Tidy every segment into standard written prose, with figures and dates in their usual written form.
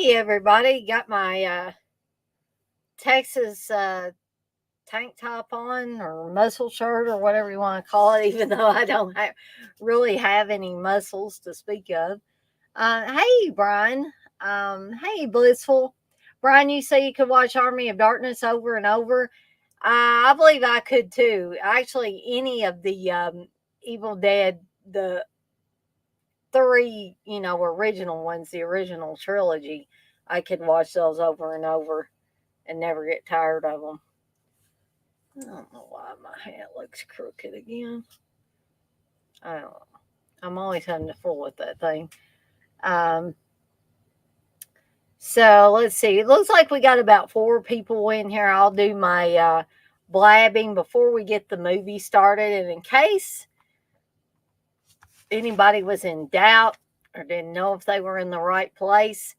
Hey everybody, got my Texas tank top on or muscle shirt or whatever you want to call it, even though I don't really have any muscles to speak of. Hey Brian, hey Blissful. Brian, you say you could watch Army of Darkness over and over. I believe I could too. Actually, any of the Evil Dead, the three, original ones, the original trilogy, I could watch those over and over and never get tired of them. I don't know why my hat looks crooked again. I don't know. I'm always having to fool with that thing. Um, so let's see. It looks like we got about 4 people in here. I'll do my blabbing before we get the movie started. And in case anybody was in doubt or didn't know if they were in the right place,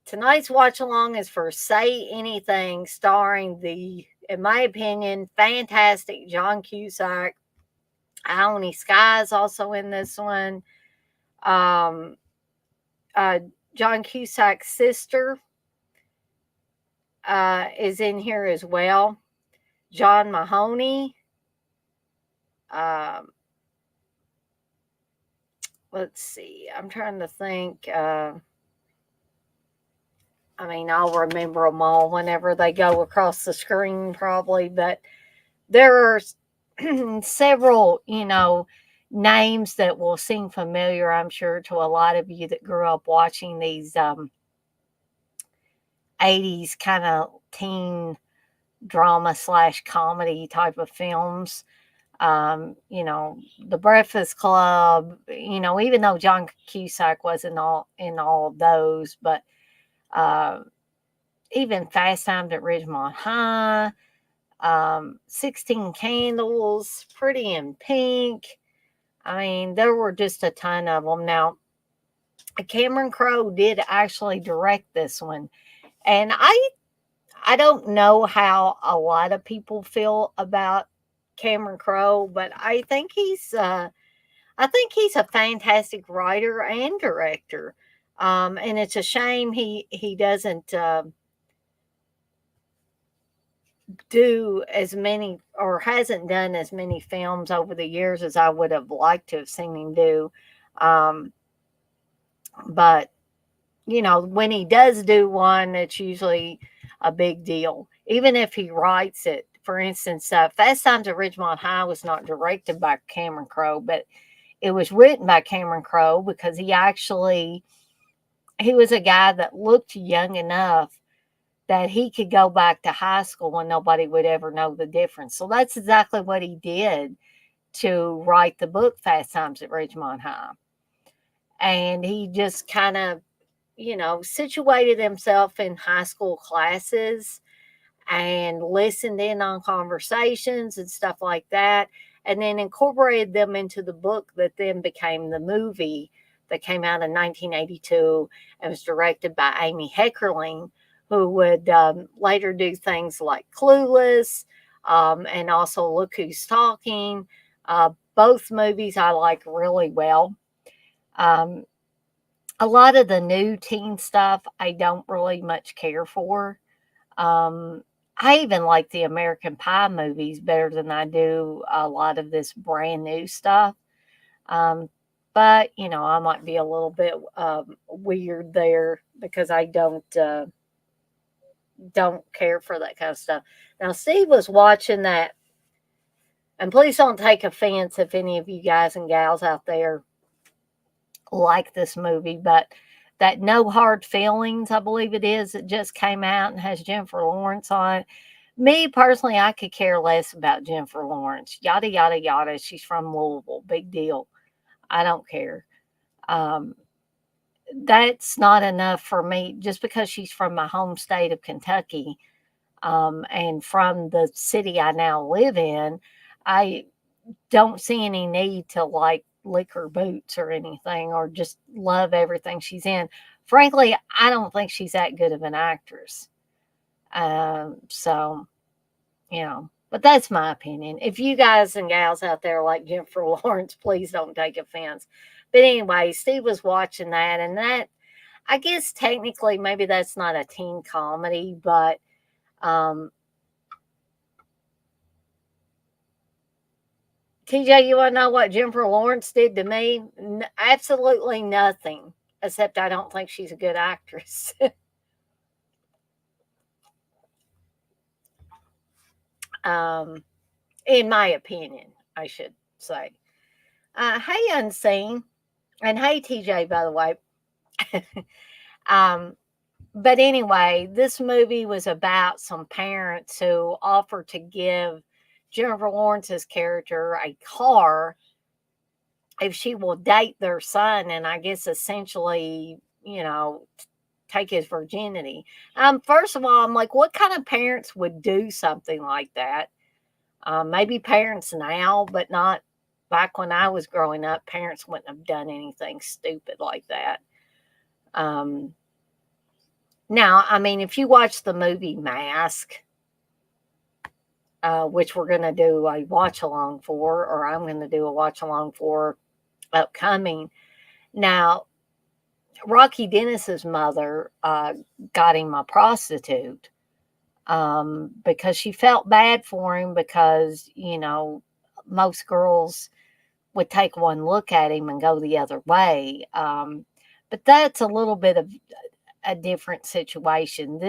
tonight's watch along is for Say Anything, starring the, in my opinion, fantastic John Cusack. Ione Skye's also in this one. Um, John Cusack's sister is in here as well. John Mahoney. Um, let's see. I'm trying to think. I'll remember them all whenever they go across the screen, probably. But there are several, names that will seem familiar, I'm sure, to a lot of you that grew up watching these 80s kind of teen drama / comedy type of films. The Breakfast Club, even though John Cusack wasn't all in all of those, but uh, even Fast Times at Ridgemont High, 16 Candles, Pretty in Pink. There were just a ton of them. Now, Cameron Crowe did actually direct this one, and I don't know how a lot of people feel about Cameron Crowe, but I think he's a fantastic writer and director. And it's a shame he doesn't do as many or hasn't done as many films over the years as I would have liked to have seen him do. Um, but when he does do one, it's usually a big deal, even if he writes it. For instance, Fast Times at Ridgemont High was not directed by Cameron Crowe, but it was written by Cameron Crowe because he was a guy that looked young enough that he could go back to high school and nobody would ever know the difference. So that's exactly what he did to write the book Fast Times at Ridgemont High. And he just kind of, situated himself in high school classes and listened in on conversations and stuff like that, and then incorporated them into the book that then became the movie that came out in 1982 and was directed by Amy Heckerling, who would later do things like Clueless and also Look Who's Talking. Both movies I like really well. Um, a lot of the new teen stuff I don't really much care for. Um, I even like the American Pie movies better than I do a lot of this brand new stuff. Um, but I might be a little bit weird there because I don't care for that kind of stuff. Now, Steve was watching that, and please don't take offense if any of you guys and gals out there like this movie, but that No Hard Feelings, I believe it is, that just came out and has Jennifer Lawrence on it. Me personally, I could care less about Jennifer Lawrence. Yada, yada, yada. She's from Louisville. Big deal. I don't care. Um, that's not enough for me. Just because she's from my home state of Kentucky and from the city I now live in, I don't see any need to lick her boots or anything or just love everything she's in. Frankly, I don't think she's that good of an actress. So, but that's my opinion. If you guys and gals out there like Jennifer Lawrence, please don't take offense. But anyway, Steve was watching that, and I guess technically maybe that's not a teen comedy, but um, TJ, you want to know what Jennifer Lawrence did to me? Absolutely nothing, except I don't think she's a good actress. um, in my opinion, I should say. Hey, Unseen, and hey, TJ, by the way. um, but anyway, this movie was about some parents who offered to give Jennifer Lawrence's character a car if she will date their son, and I guess essentially, take his virginity. First of all, I'm like, what kind of parents would do something like that? Maybe parents now, but not back when I was growing up. Parents wouldn't have done anything stupid like that. Um, Now, I mean, if you watch the movie Mask, which we're going to do a watch along for, or I'm going to do a watch along for upcoming. Now, Rocky Dennis's mother got him a prostitute because she felt bad for him because, most girls would take one look at him and go the other way. But that's a little bit of a different situation.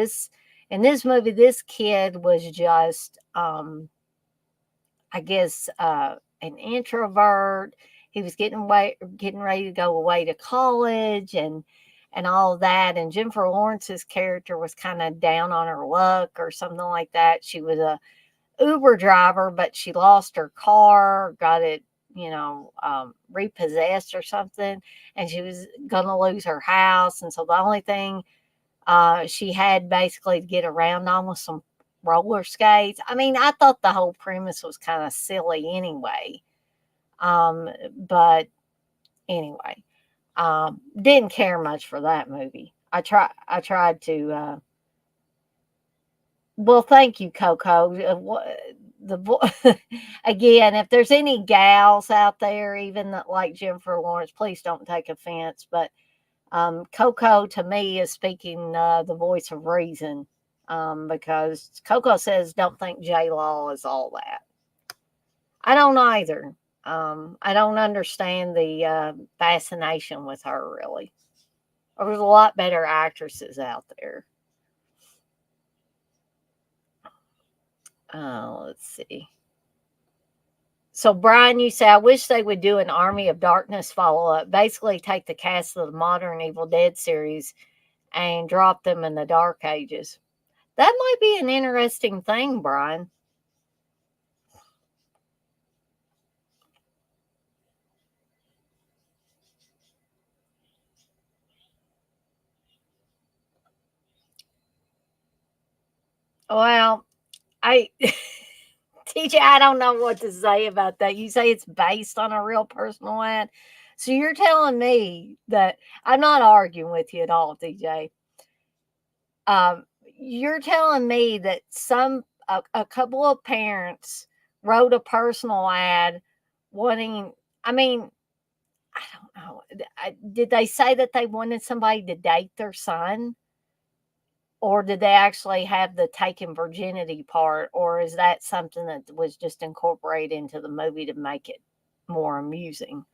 In this movie, this kid was just, I guess, an introvert. He was getting ready to go away to college and all of that. And Jennifer Lawrence's character was kind of down on her luck or something like that. She was a Uber driver, but she lost her car, got it, repossessed or something, and she was gonna lose her house. And so the only thing she had basically to get around on was some roller skates. I mean, I thought the whole premise was kind of silly anyway. But anyway, didn't care much for that movie. I tried to. Well, thank you, Coco. Again, if there's any gals out there, even that like Jennifer Lawrence, please don't take offense. But Coco to me is speaking the voice of reason because Coco says don't think J Law is all that. I don't either. I don't understand the fascination with her really. There's a lot better actresses out there. Let's see. So, Brian, you say, I wish they would do an Army of Darkness follow up. Basically, take the cast of the modern Evil Dead series and drop them in the Dark Ages. That might be an interesting thing, Brian. Well, I. TJ, I don't know what to say about that. You say it's based on a real personal ad. So you're telling me that I'm not arguing with you at all, TJ. You're telling me that a couple of parents wrote a personal ad wanting. I mean, I don't know. Did they say that they wanted somebody to date their son? Or did they actually have the taking virginity part? Or is that something that was just incorporated into the movie to make it more amusing,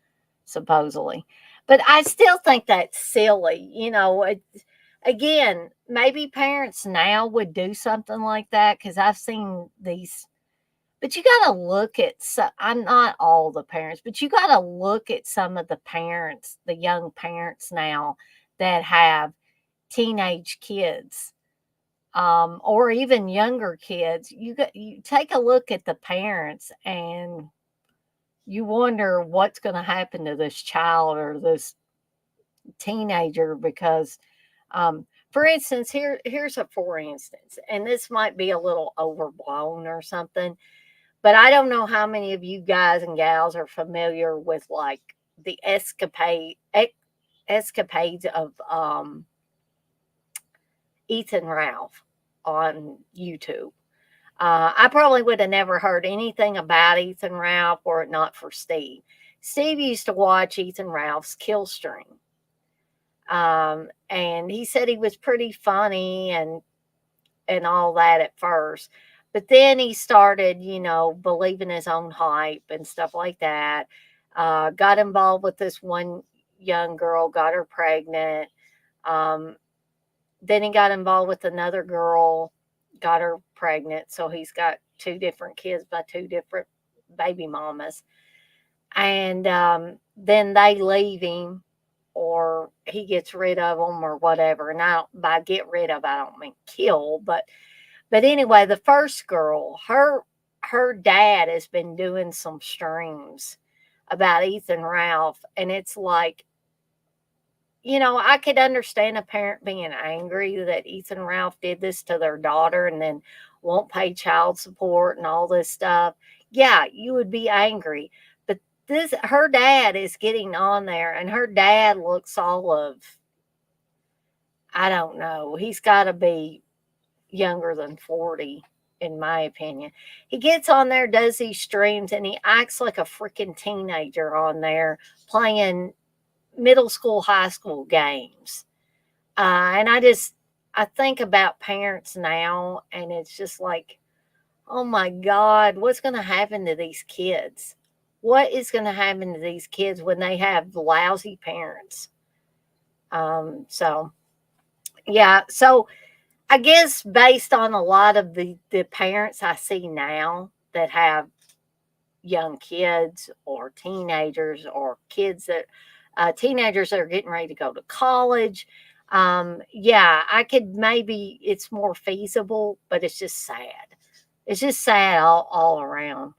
supposedly? But I still think that's silly. Again, maybe parents now would do something like that because I've seen these. But you got to look at, I'm not all the parents, but you got to look at some of the parents, the young parents now that have teenage kids or even younger kids. You take a look at the parents and you wonder what's going to happen to this child or this teenager because for instance, here's a for instance, and this might be a little overblown or something, but I don't know how many of you guys and gals are familiar with like the escapades of Ethan Ralph on YouTube. I probably would have never heard anything about Ethan Ralph were it not for Steve. Steve used to watch Ethan Ralph's Kill Stream. And he said he was pretty funny and all that at first. But then he started, believing his own hype and stuff like that. Got involved with this one young girl, got her pregnant. Um, then he got involved with another girl, got her pregnant. So he's got two different kids by two different baby mamas. And then they leave him or he gets rid of them or whatever. And by get rid of, I don't mean kill, but anyway, the first girl, her dad has been doing some streams about Ethan Ralph, and it's like, I could understand a parent being angry that Ethan Ralph did this to their daughter and then won't pay child support and all this stuff. Yeah, you would be angry. But her dad is getting on there, and her dad looks all of, I don't know, he's got to be younger than 40, in my opinion. He gets on there, does these streams, and he acts like a freaking teenager on there playing middle school, high school games. And I think about parents now, and it's just like, oh my God, what's going to happen to these kids? What is going to happen to these kids when they have lousy parents? So, yeah. So, I guess based on a lot of the parents I see now that have young kids or teenagers that are getting ready to go to college, yeah, I could maybe it's more feasible, but it's just sad. It's just sad all around.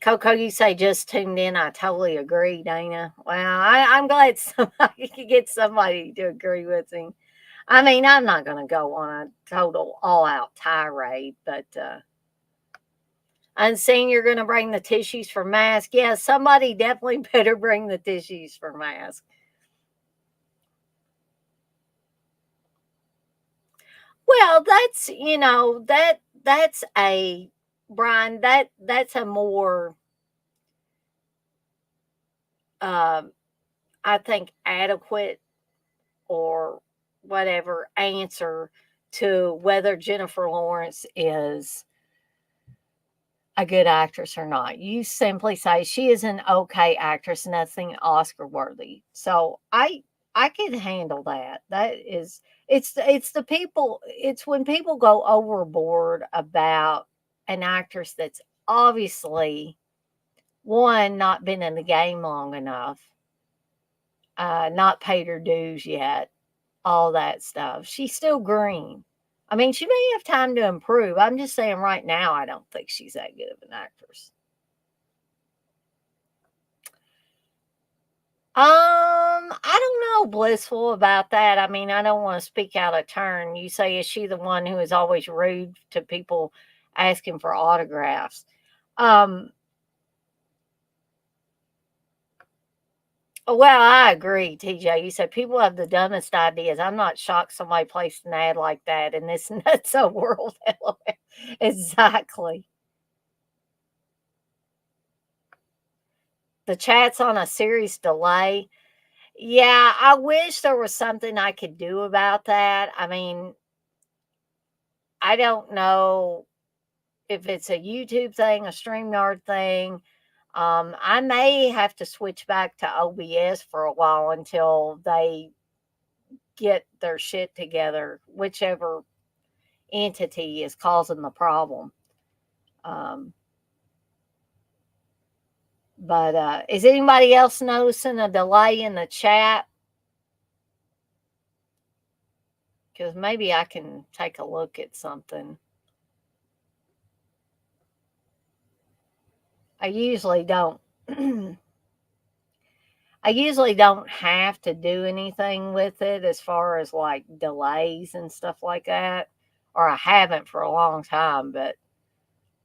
Coco, you say just tuned in. I totally agree, Dana. Well, I'm glad somebody could get somebody to agree with me. I mean, I'm not going to go on a total all out tirade, but unseen, you're going to bring the tissues for mask. Yeah, somebody definitely better bring the tissues for mask. Well, that's a Brian. That's a more um, I think adequate or whatever answer to whether Jennifer Lawrence is a good actress or not. You simply say she is an okay actress, nothing Oscar worthy. So I can handle that. It's the people, it's when people go overboard about an actress that's obviously one not been in the game long enough, not paid her dues yet, all that stuff. She's still green. I mean, she may have time to improve. I'm just saying right now, I don't think she's that good of an actress. I don't know, Blissful, about that. I mean, I don't want to speak out of turn. You say, is she the one who is always rude to people asking for autographs? Um, well, I agree, TJ. You said people have the dumbest ideas. I'm not shocked somebody placed an ad like that in this nutso world. Exactly. The chat's on a serious delay. Yeah, I wish there was something I could do about that. I mean, I don't know if it's a YouTube thing, a StreamYard thing. I may have to switch back to OBS for a while until they get their shit together, whichever entity is causing the problem. Um, but is anybody else noticing a delay in the chat? Because maybe I can take a look at something. I usually don't. I usually don't have to do anything with it as far as like delays and stuff like that, or I haven't for a long time, but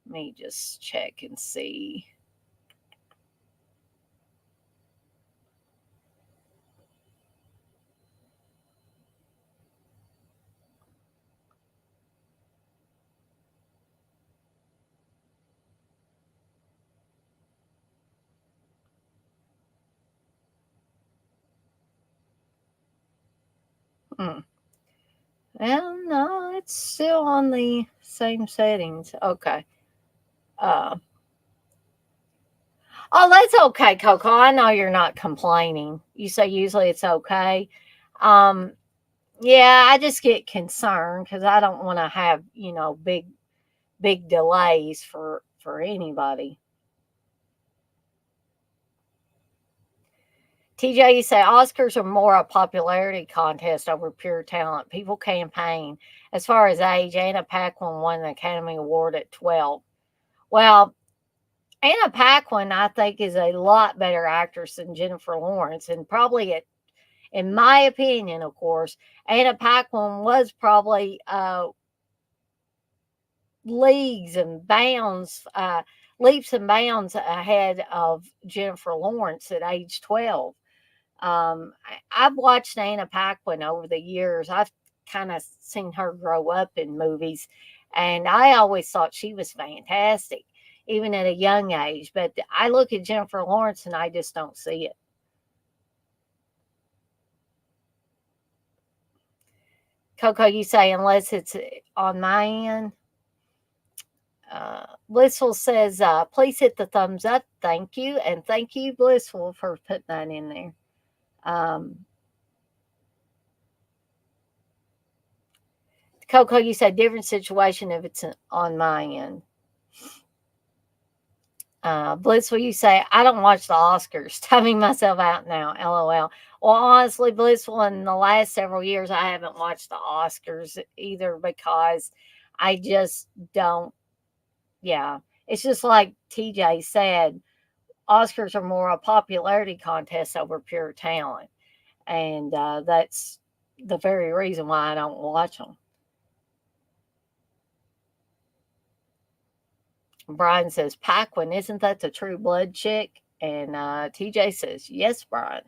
let me just check and see. Hmm. Well, no, it's still on the same settings. Okay. Uh, oh, that's okay, Coco. I know you're not complaining. You say usually it's okay. Um, yeah, I just get concerned because I don't want to have big delays for anybody. TJ, you say Oscars are more a popularity contest over pure talent. People campaign. As far as age, Anna Paquin won an Academy Award at 12. Well, Anna Paquin, I think, is a lot better actress than Jennifer Lawrence, and probably, in my opinion, of course, Anna Paquin was probably leagues and bounds, leaps and bounds ahead of Jennifer Lawrence at age 12. I've watched Anna Paquin over the years. I've kind of seen her grow up in movies, and I always thought she was fantastic, even at a young age. But I look at Jennifer Lawrence and I just don't see it. Coco, you say unless it's on my end. Blissful says, please hit the thumbs up. Thank you. And thank you, Blissful, for putting that in there. Um, Coco, you said different situation if it's on my end. Blissful, you say, I don't watch the Oscars. Timing myself out now. LOL. Well, honestly, Blissful, in the last several years, I haven't watched the Oscars either because I just don't. Yeah. It's just like TJ said, Oscars are more a popularity contest over pure talent. And that's the very reason why I don't watch them. Brian says, Paquin, isn't that the True Blood chick? And TJ says, yes, Brian.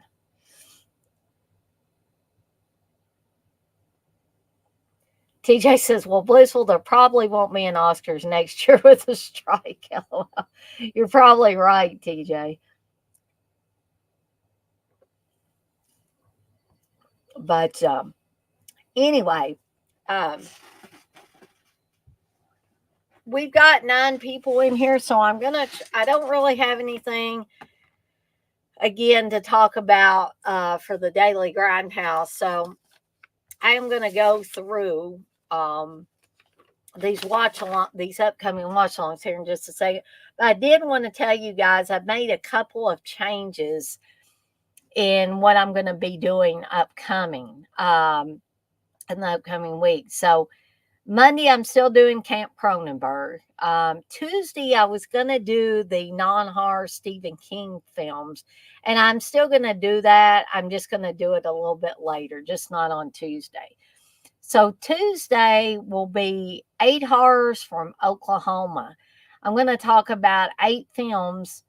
TJ says, well, Blissful, there probably won't be an Oscars next year with a strike. LOL. You're probably right, TJ. But anyway, um, we've got 9 people in here, so I don't really have anything again to talk about for the Daily Grindhouse. So I am going to go through um, these upcoming watch alongs here in just a second. But I did want to tell you guys I've made a couple of changes in what I'm going to be doing in the upcoming week. So Monday, I'm still doing Camp Cronenberg. Tuesday, I was going to do the non horror Stephen King films, and I'm still going to do that. I'm just going to do it a little bit later, just not on Tuesday. So Tuesday will be 8 horrors from Oklahoma. I'm going to talk about 8 films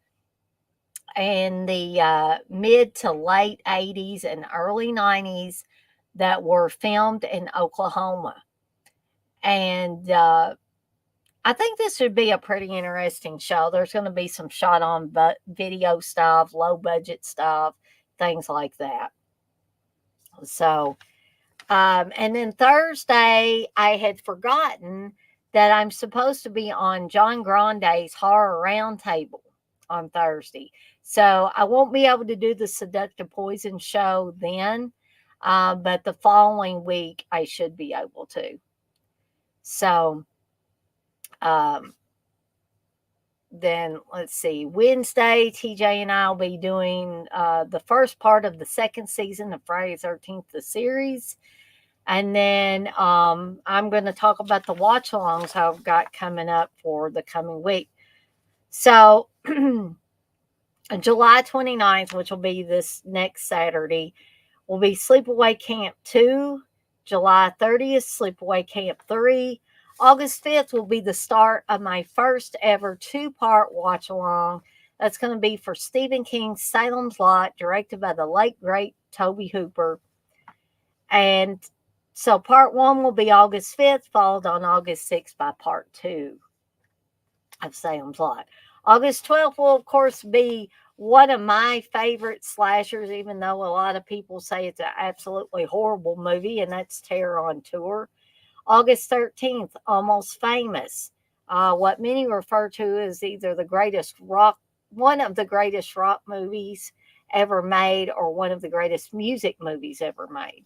in the mid to late 80s and early 90s that were filmed in Oklahoma. And I think this would be a pretty interesting show. There's going to be some shot on video stuff, low budget stuff, things like that. So, and then Thursday, I had forgotten that I'm supposed to be on John Grande's Horror Roundtable on Thursday. So I won't be able to do the Seductive Poison show then, but the following week I should be able to. So, um, then let's see. Wednesday, TJ and I will be doing the first part of the second season of Friday the 13th, the series. And then I'm going to talk about the watch alongs I've got coming up for the coming week. So, July 29th, which will be this next Saturday, will be Sleepaway Camp 2. July 30th, Sleepaway Camp 3. August 5th will be the start of my first ever 2-part watch along. That's going to be for Stephen King's Salem's Lot, directed by the late, great Tobe Hooper. And so part 1 will be August 5th, followed on August 6th by part 2 of Salem's Lot. August 12th will, of course, be One of my favorite slashers, even though a lot of people say it's an absolutely horrible movie, and that's Terror on Tour. August 13th, Almost Famous, what many refer to as either one of the greatest rock movies ever made, or one of the greatest music movies ever made.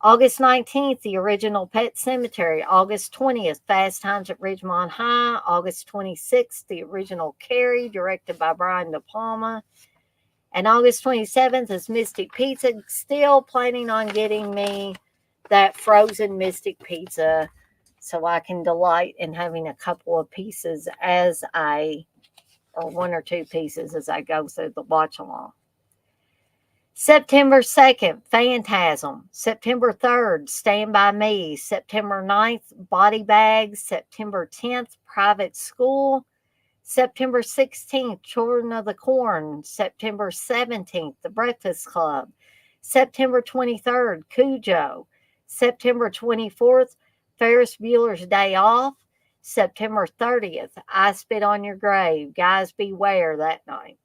August 19th, the original Pet Cemetery. August 20th, Fast Times at Ridgemont High. August 26th, the original Carrie, directed by Brian De Palma. And August 27th is Mystic Pizza. Still planning on getting me that frozen Mystic Pizza so I can delight in having a couple of pieces or one or two pieces as I go through the watch along. September 2nd, Phantasm. September 3rd, Stand By Me. September 9th, Body Bags. September 10th, Private School. September 16th, Children of the Corn. September 17th, The Breakfast Club. September 23rd, Cujo. September 24th, Ferris Bueller's Day Off. September 30th, I Spit on Your Grave. Guys, beware that night.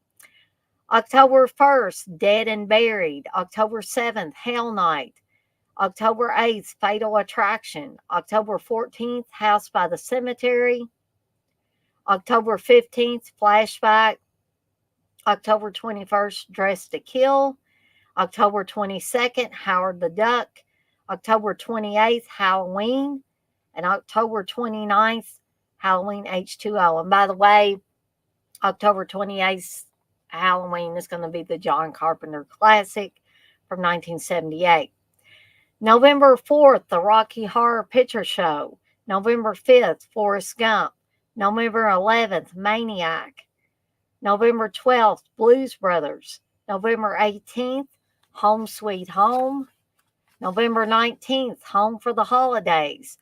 October 1st, Dead and Buried. October 7th, Hell Night. October 8th, Fatal Attraction. October 14th, House by the Cemetery. October 15th, Flashback. October 21st, Dressed to Kill. October 22nd, Howard the Duck. October 28th, Halloween. And October 29th, Halloween H2O. And by the way, October 28th, Halloween is going to be the John Carpenter classic from 1978. November 4th, the Rocky Horror Picture Show. November 5th, Forrest Gump. November 11th, Maniac. November 12th, Blues Brothers. November 18th, Home Sweet Home. November 19th, Home for the Holidays.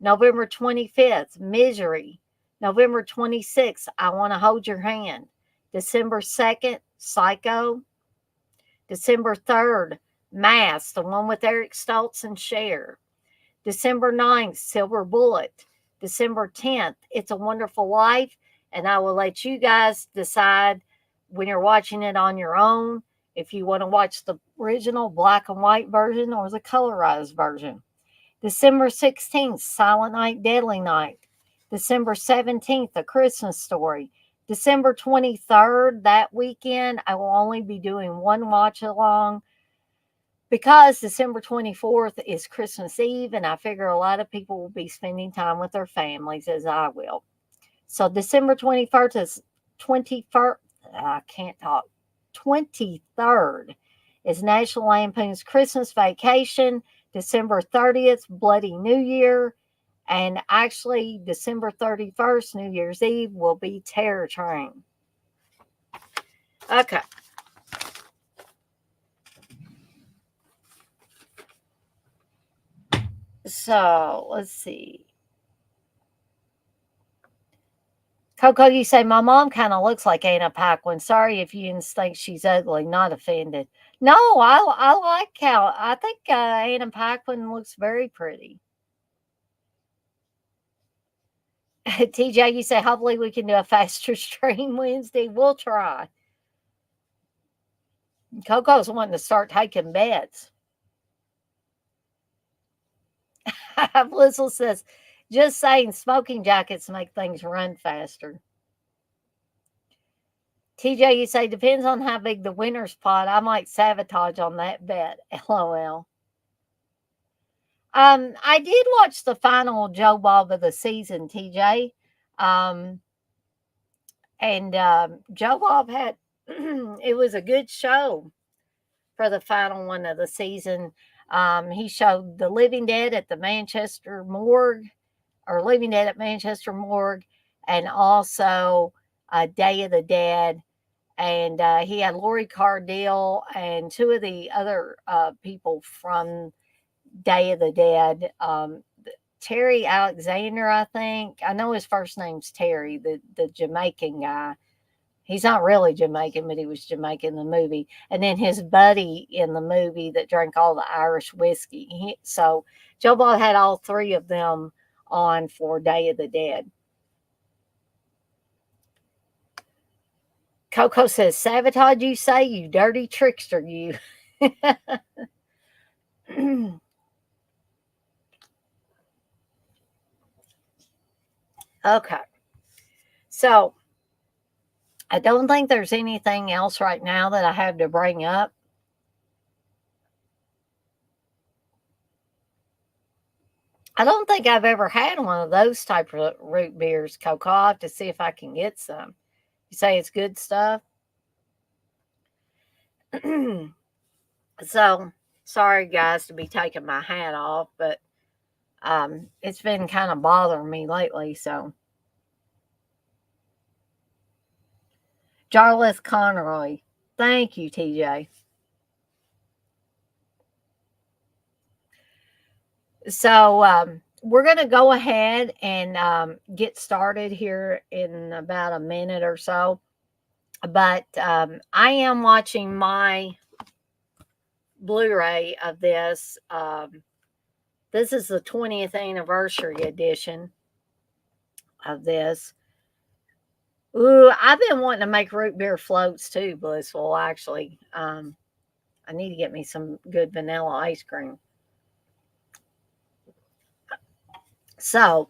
November 25th, Misery. November 26th, I Want to Hold Your Hand. December 2nd, Psycho. December 3rd, Mask, the one with Eric Stoltz and Cher. December 9th, Silver Bullet. December 10th, It's a Wonderful Life. And I will let you guys decide when you're watching it on your own if you want to watch the original black and white version or the colorized version. December 16th, Silent Night, Deadly Night. December 17th, A Christmas Story. December 23rd, that weekend, I will only be doing one watch along because December 24th is Christmas Eve, and I figure a lot of people will be spending time with their families, as I will. So December 21st is 21st, I can't talk, 23rd is National Lampoon's Christmas Vacation. December 30th, Bloody New Year. And actually, December 31st, New Year's Eve, will be Terror Train. Okay. So, let's see. Coco, you say, my mom kind of looks like Anna Paquin. Sorry if you think she's ugly. Not offended. No, I like how, I think Anna Paquin looks very pretty. TJ, you say, hopefully we can do a faster stream Wednesday. We'll try. Coco's wanting to start taking bets. Blissel says, just saying smoking jackets make things run faster. TJ, you say, depends on how big the winner's pot. I might sabotage on that bet. LOL. I did watch the final Joe Bob of the season, TJ. And Joe Bob had, it was a good show for the final one of the season. He showed The Living Dead at the Manchester Morgue, or Living Dead at Manchester Morgue, and also Day of the Dead. And he had Lori Cardille and two of the other people from Day of the Dead. Terry Alexander, I think. I know his first name's Terry, the Jamaican guy. He's not really Jamaican, but he was Jamaican in the movie. And then his buddy in the movie that drank all the Irish whiskey. So Joe Bob had all three of them on for Day of the Dead. Coco says, sabotage you say, you dirty trickster, you. Okay. So I don't think there's anything else right now that I have to bring up. I don't think I've ever had one of those type of root beers, Coco. I'll have to see if I can get some. You say it's good stuff? So, sorry guys to be taking my hat off, but it's been kind of bothering me lately, so. Jarlath Conroy. Thank you, TJ. So, we're going to go ahead and get started here in about a minute or so. But I am watching my Blu-ray of this. This is the 20th anniversary edition of this. Ooh, I've been wanting to make root beer floats too, Blissful, actually. I need to get me some good vanilla ice cream. So,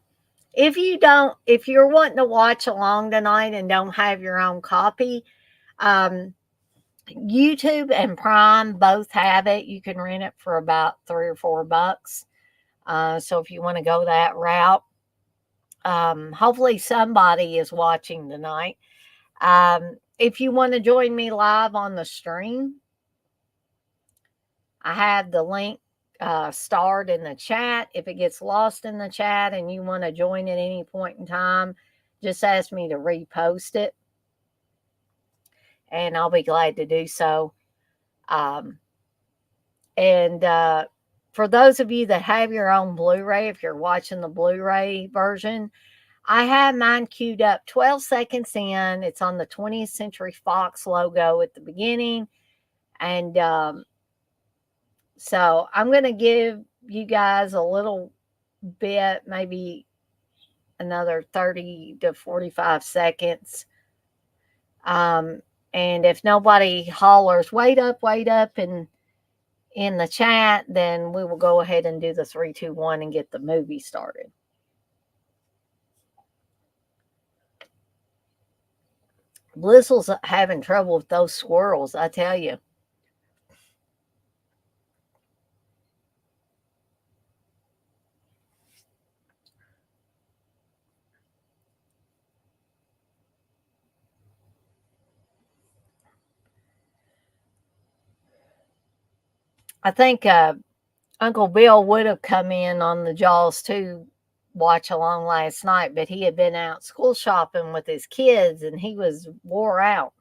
if you're wanting to watch along tonight and don't have your own copy, YouTube and Prime both have it. You can rent it for about $3 or $4. So if you want to go that route, hopefully somebody is watching tonight. If you want to join me live on the stream, I have the link starred in the chat. If it gets lost in the chat and you want to join at any point in time, just ask me to repost it, and I'll be glad to do so. And for those of you that have your own Blu-ray, if you're watching the Blu-ray version, I have mine queued up 12 seconds in. It's on the 20th Century Fox logo at the beginning. And so I'm going to give you guys a little bit, maybe another 30 to 45 seconds. And if nobody hollers, wait up, and in the chat, then we will go ahead and do the 3, 2, 1 and get the movie started. Blissful's having trouble with those squirrels, I tell you. I think Uncle Bill would have come in on the Jaws 2 watch along last night, but he had been out school shopping with his kids and he was wore out.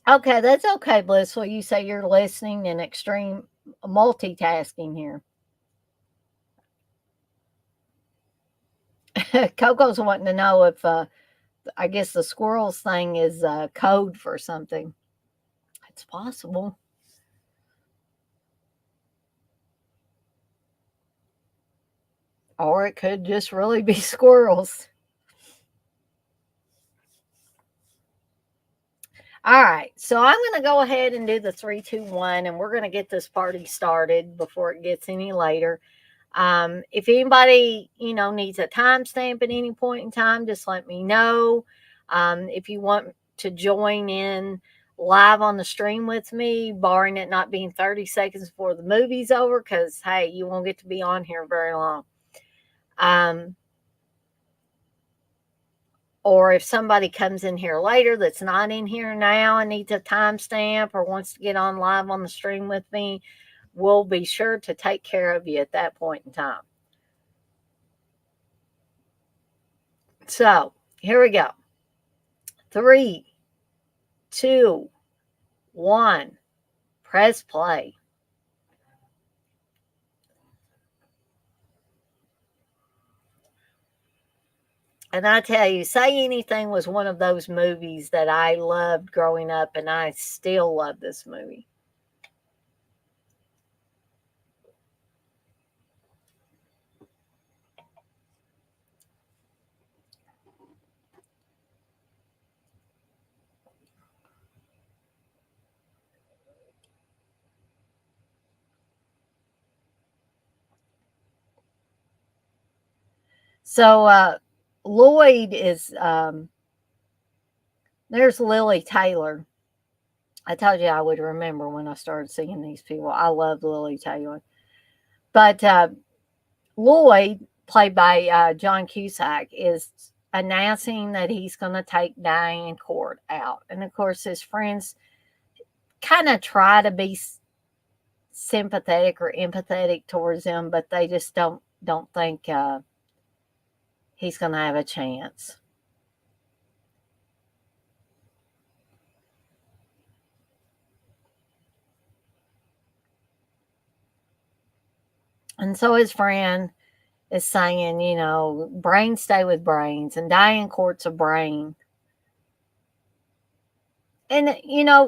Okay, that's okay, Blissful. You say you're listening and extreme multitasking here. Coco's wanting to know if I guess the squirrels thing is code for something. It's possible. Or it could just really be squirrels. All right, so I'm going to go ahead and do the 3, 2, 1, and we're going to get this party started before it gets any later. If anybody, needs a timestamp at any point in time, just let me know. If you want to join in live on the stream with me, barring it not being 30 seconds before the movie's over, because, hey, you won't get to be on here very long. Or if somebody comes in here later that's not in here now and needs a timestamp or wants to get on live on the stream with me, we'll be sure to take care of you at that point in time. So here we go. 3, 2, 1. Press play. And I tell you, Say Anything was one of those movies that I loved growing up, and I still love this movie. So Lloyd is there's Lily Taylor. I told you I would remember when I started seeing these people. I love Lily Taylor. But Lloyd, played by John Cusack, is announcing that he's going to take Diane Court out. And of course, his friends kind of try to be sympathetic or empathetic towards him, but they just don't think he's going to have a chance. And so his friend is saying, brains stay with brains, and Diane Court's a brain. And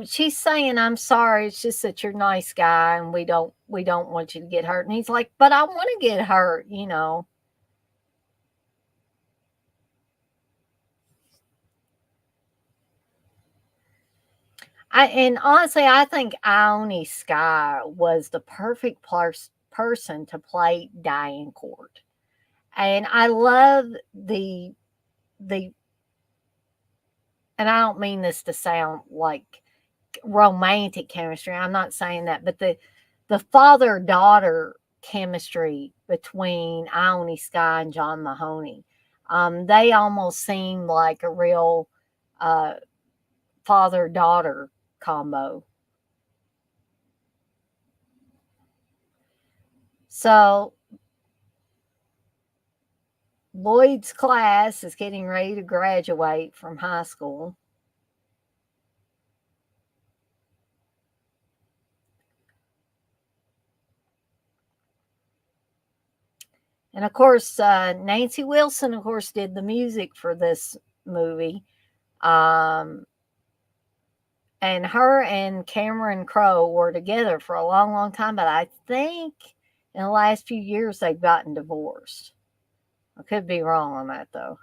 she's saying, "I'm sorry. It's just that you're a nice guy, and we don't want you to get hurt." And he's like, "But I want to get hurt." And honestly, I think Ione Skye was the perfect person to play Diane Court. And I love the and I don't mean this to sound like romantic chemistry. I'm not saying that, but the father daughter chemistry between Ione Skye and John Mahoney, they almost seem like a real uh, father daughter combo. So Lloyd's class is getting ready to graduate from high school. And of course, Nancy Wilson, of course, did the music for this movie. Um, and her and Cameron Crowe were together for a long, long time, but I think in the last few years they've gotten divorced. I could be wrong on that though.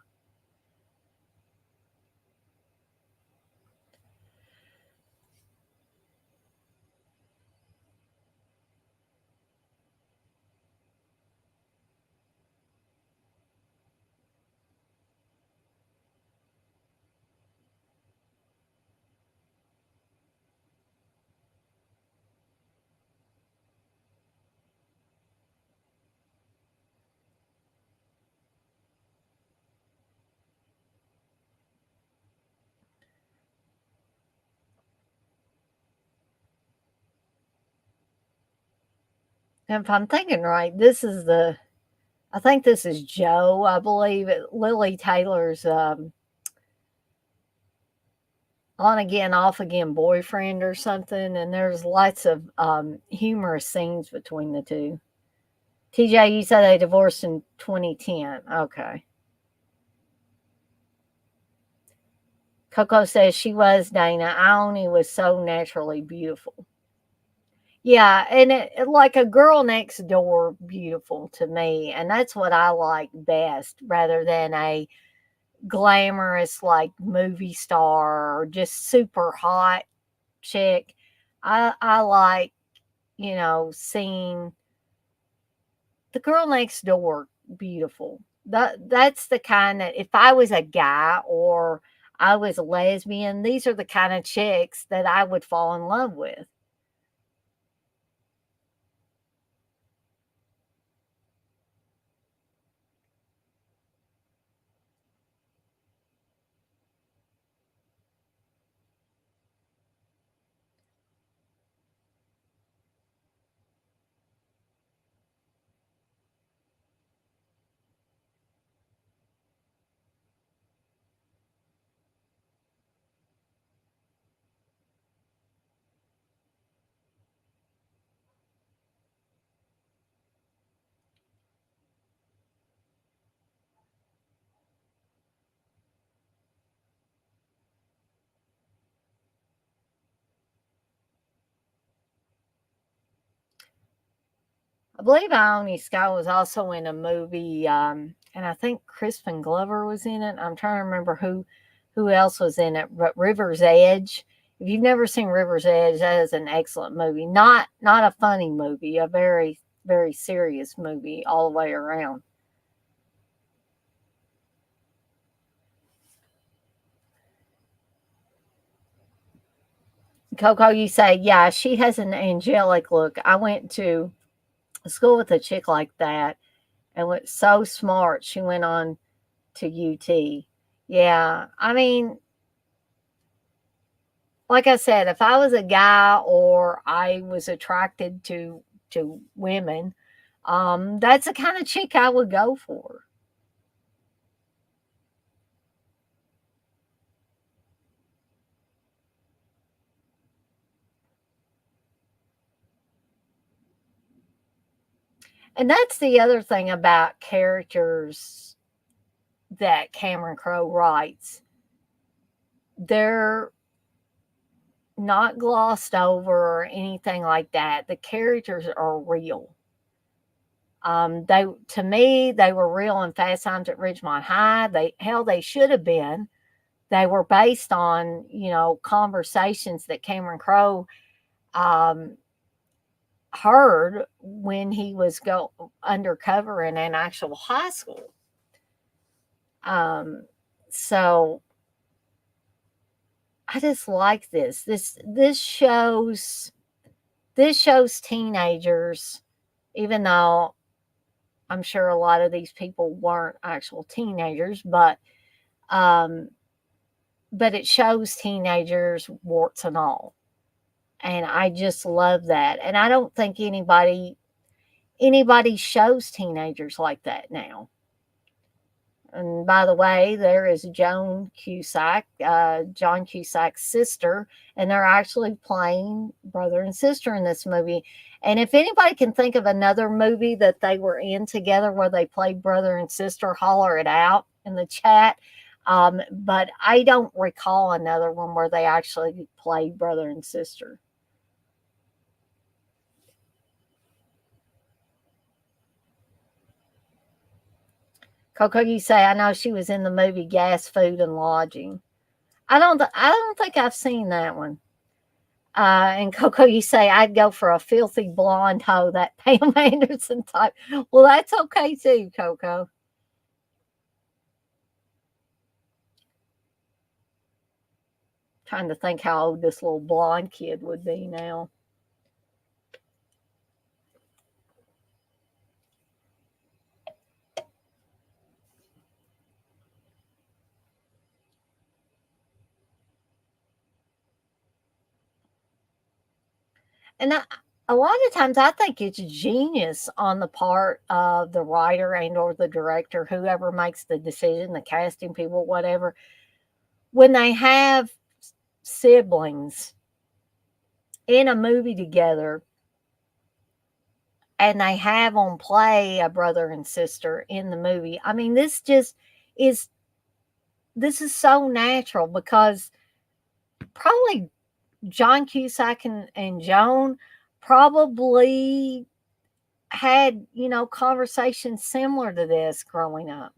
And if I'm thinking right, I think this is Joe, I believe, Lily Taylor's on again, off again boyfriend or something. And there's lots of humorous scenes between the two. TJ, you said they divorced in 2010. Okay. Coco says she was Dana. Ione was so naturally beautiful. Yeah, and like a girl next door, beautiful to me, and that's what I like best, rather than a glamorous like movie star or just super hot chick. I like seeing the girl next door beautiful. That's the kind that if I was a guy or I was a lesbian, these are the kind of chicks that I would fall in love with. I believe Ione Skye was also in a movie, and I think Crispin Glover was in it. I'm trying to remember who else was in it. But River's Edge. If you've never seen River's Edge, that is an excellent movie. Not a funny movie, a very very serious movie all the way around. Coco, you say, yeah, she has an angelic look. I went to school with a chick like that and was so smart. She went on to UT. Yeah, I mean, like I said, if I was a guy or I was attracted to women, that's the kind of chick I would go for. And that's the other thing about characters that Cameron Crowe writes. They're not glossed over or anything like that. The characters are real. They to me they were real in Fast Times at Ridgemont High. They should have been. They were based on conversations that Cameron Crowe um, heard when he was go undercover in an actual high school. Um, so I just like this. This shows teenagers, even though I'm sure a lot of these people weren't actual teenagers, um, but it shows teenagers warts and all, and I just love that. And I don't think anybody shows teenagers like that now. And by the way, there is John Cusack's sister, and they're actually playing brother and sister in this movie. And if anybody can think of another movie that they were in together where they played brother and sister, holler it out in the chat. But I don't recall another one where they actually played brother and sister. Coco, you say, I know she was in the movie Gas, Food, and Lodging. I don't think I've seen that one. And Coco, you say I'd go for a filthy blonde hoe, that Pam Anderson type. Well, that's okay too, Coco. Trying to think how old this little blonde kid would be now. And a lot of times I think it's genius on the part of the writer and or the director, whoever makes the decision, the casting people, whatever, when they have siblings in a movie together and they have on play a brother and sister in the movie. I mean, is this is so natural because probably John Cusack and Joan probably had, conversations similar to this growing up.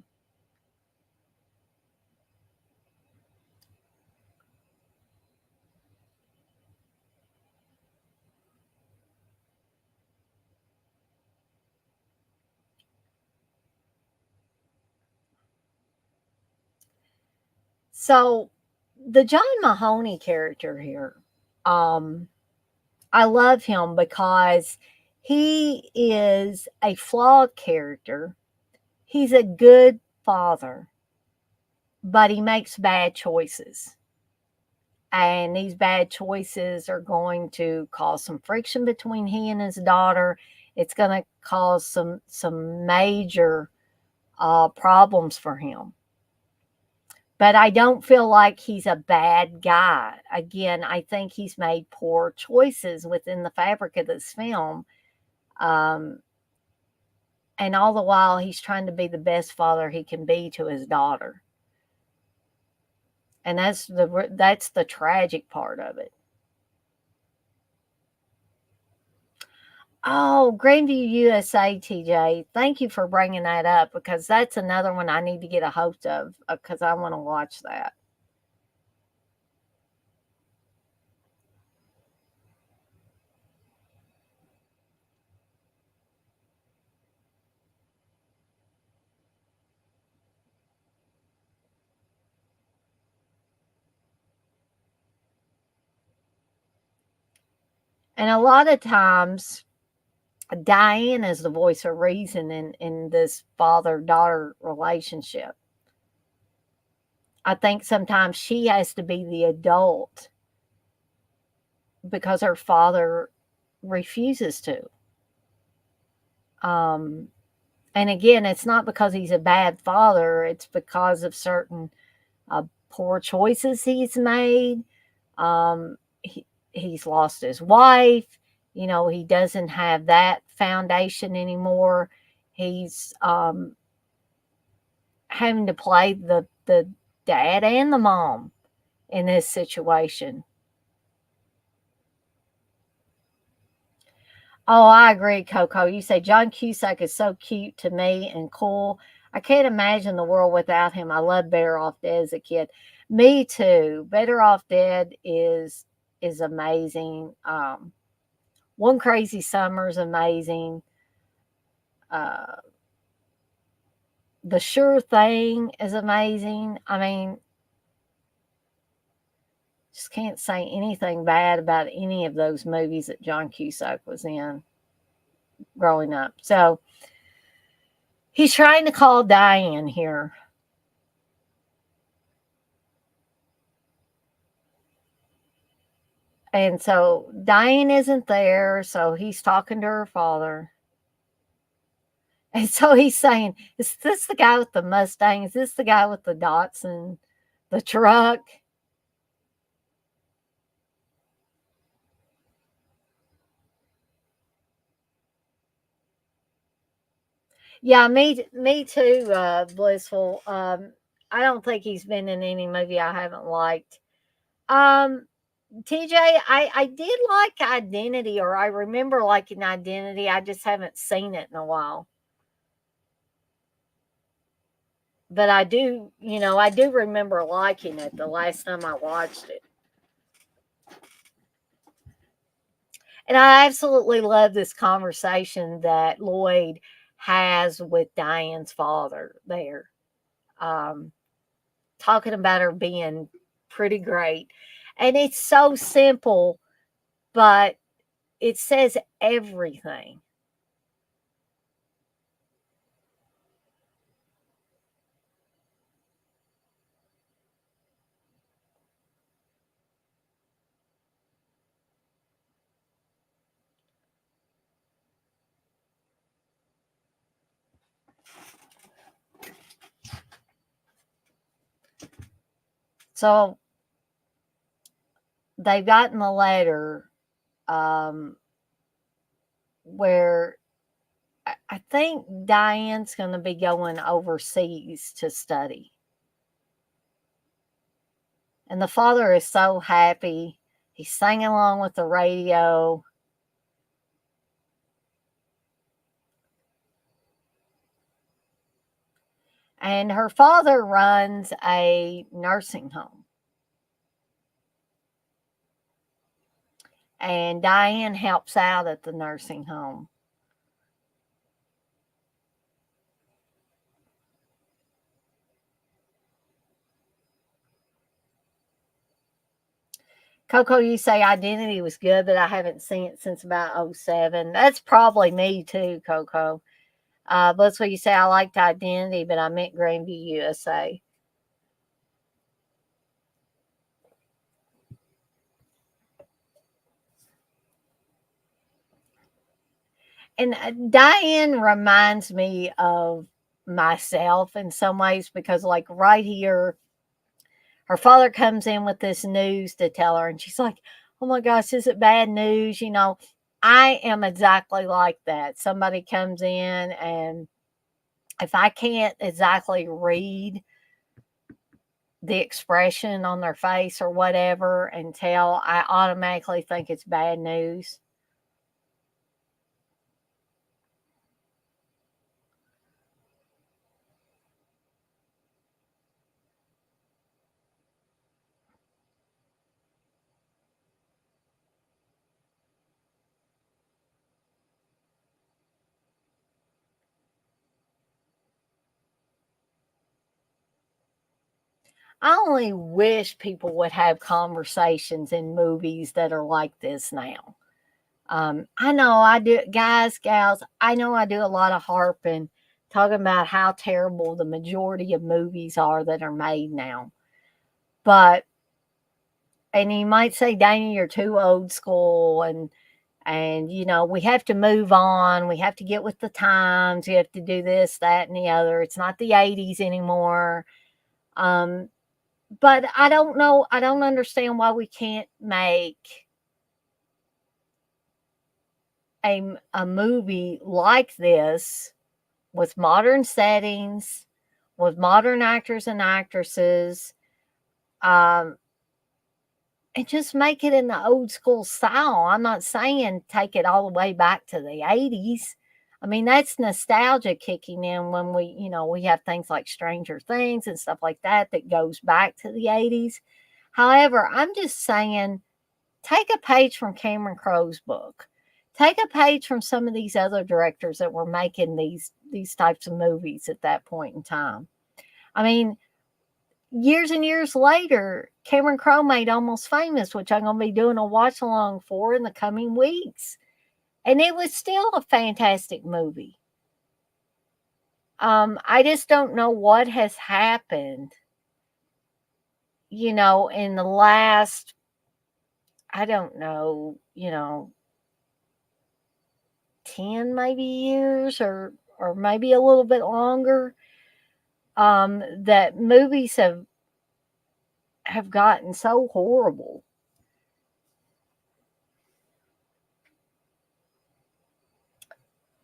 So the John Mahoney character here, um, I love him because he is a flawed character. He's a good father, but he makes bad choices. And these bad choices are going to cause some friction between he and his daughter. It's going to cause some major problems for him. But I don't feel like he's a bad guy. Again, I think he's made poor choices within the fabric of this film. Um, and all the while, he's trying to be the best father he can be to his daughter. And that's the tragic part of it. Oh, Grandview USA, TJ. Thank you for bringing that up because that's another one I need to get a hold of because I want to watch that. And a lot of times, Diane is the voice of reason in this father-daughter relationship. I think sometimes she has to be the adult because her father refuses to. Um, and again, it's not because he's a bad father, it's because of certain poor choices he's made. He's lost his wife. He doesn't have that foundation anymore. He's having to play the dad and the mom in this situation. Oh, I agree, Coco. You say John Cusack is so cute to me and cool. I can't imagine the world without him. I love Better Off Dead as a kid. Me too. Better Off Dead is amazing. One Crazy Summer is amazing. Uh, the Sure Thing is amazing. I mean, just can't say anything bad about any of those movies that John Cusack was in growing up. So he's trying to call Diane here. And so Diane isn't there, so he's talking to her father. And so he's saying, is this the guy with the Mustang? Is this the guy with the Datsun, the truck? Yeah, me too, Blissful. I don't think he's been in any movie I haven't liked. Um, TJ, I did like Identity, or I remember liking Identity. I just haven't seen it in a while. But I do remember liking it the last time I watched it. And I absolutely love this conversation that Lloyd has with Diane's father there, um, talking about her being pretty great. And it's so simple, but it says everything. So they've gotten the letter, um, where I think Diane's going to be going overseas to study. And the father is so happy. He's singing along with the radio. And her father runs a nursing home. And Diane helps out at the nursing home. Coco, you say Identity was good, but I haven't seen it since about '07. That's probably me too, Coco. That's what you say. I liked Identity, but I meant Grandview, USA. And Diane reminds me of myself in some ways because, like, right here, her father comes in with this news to tell her, and she's like, "Oh my gosh, is it bad news?" I am exactly like that. Somebody comes in, and if I can't exactly read the expression on their face or whatever and tell, I automatically think it's bad news. I only wish people would have conversations in movies that are like this now. I know I do, guys, gals, I know I do a lot of harping, talking about how terrible the majority of movies are that are made now. But, and you might say, Dana, you're too old school, and we have to move on. We have to get with the times. You have to do this, that, and the other. It's not the 80s anymore. Um, but I don't know. I don't understand why we can't make a movie like this with modern settings, with modern actors and actresses, um, and just make it in the old school style. I'm not saying take it all the way back to the 80s. I mean, that's nostalgia kicking in when we have things like Stranger Things and stuff like that that goes back to the 80s. However, I'm just saying take a page from Cameron Crowe's book. Take a page from some of these other directors that were making these types of movies at that point in time. I mean, years and years later, Cameron Crowe made Almost Famous, which I'm going to be doing a watch along for in the coming weeks. And it was still a fantastic movie. I just don't know what has happened, in the last, I don't know, 10 maybe years or maybe a little bit longer, that movies have gotten so horrible.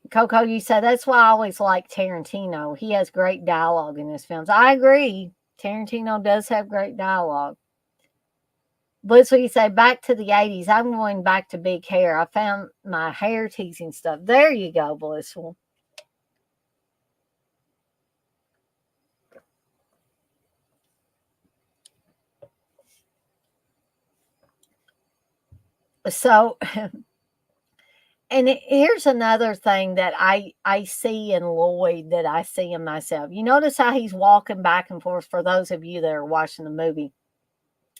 Coco, you said that's why I always like Tarantino. He has great dialogue in his films. I agree. Tarantino does have great dialogue. Blissful, you say back to the 80s. I'm going back to big hair. I found my hair teasing stuff. There you go, Blissful. So, and here's another thing that I see in Lloyd that I see in myself. You notice how he's walking back and forth, for those of you that are watching the movie.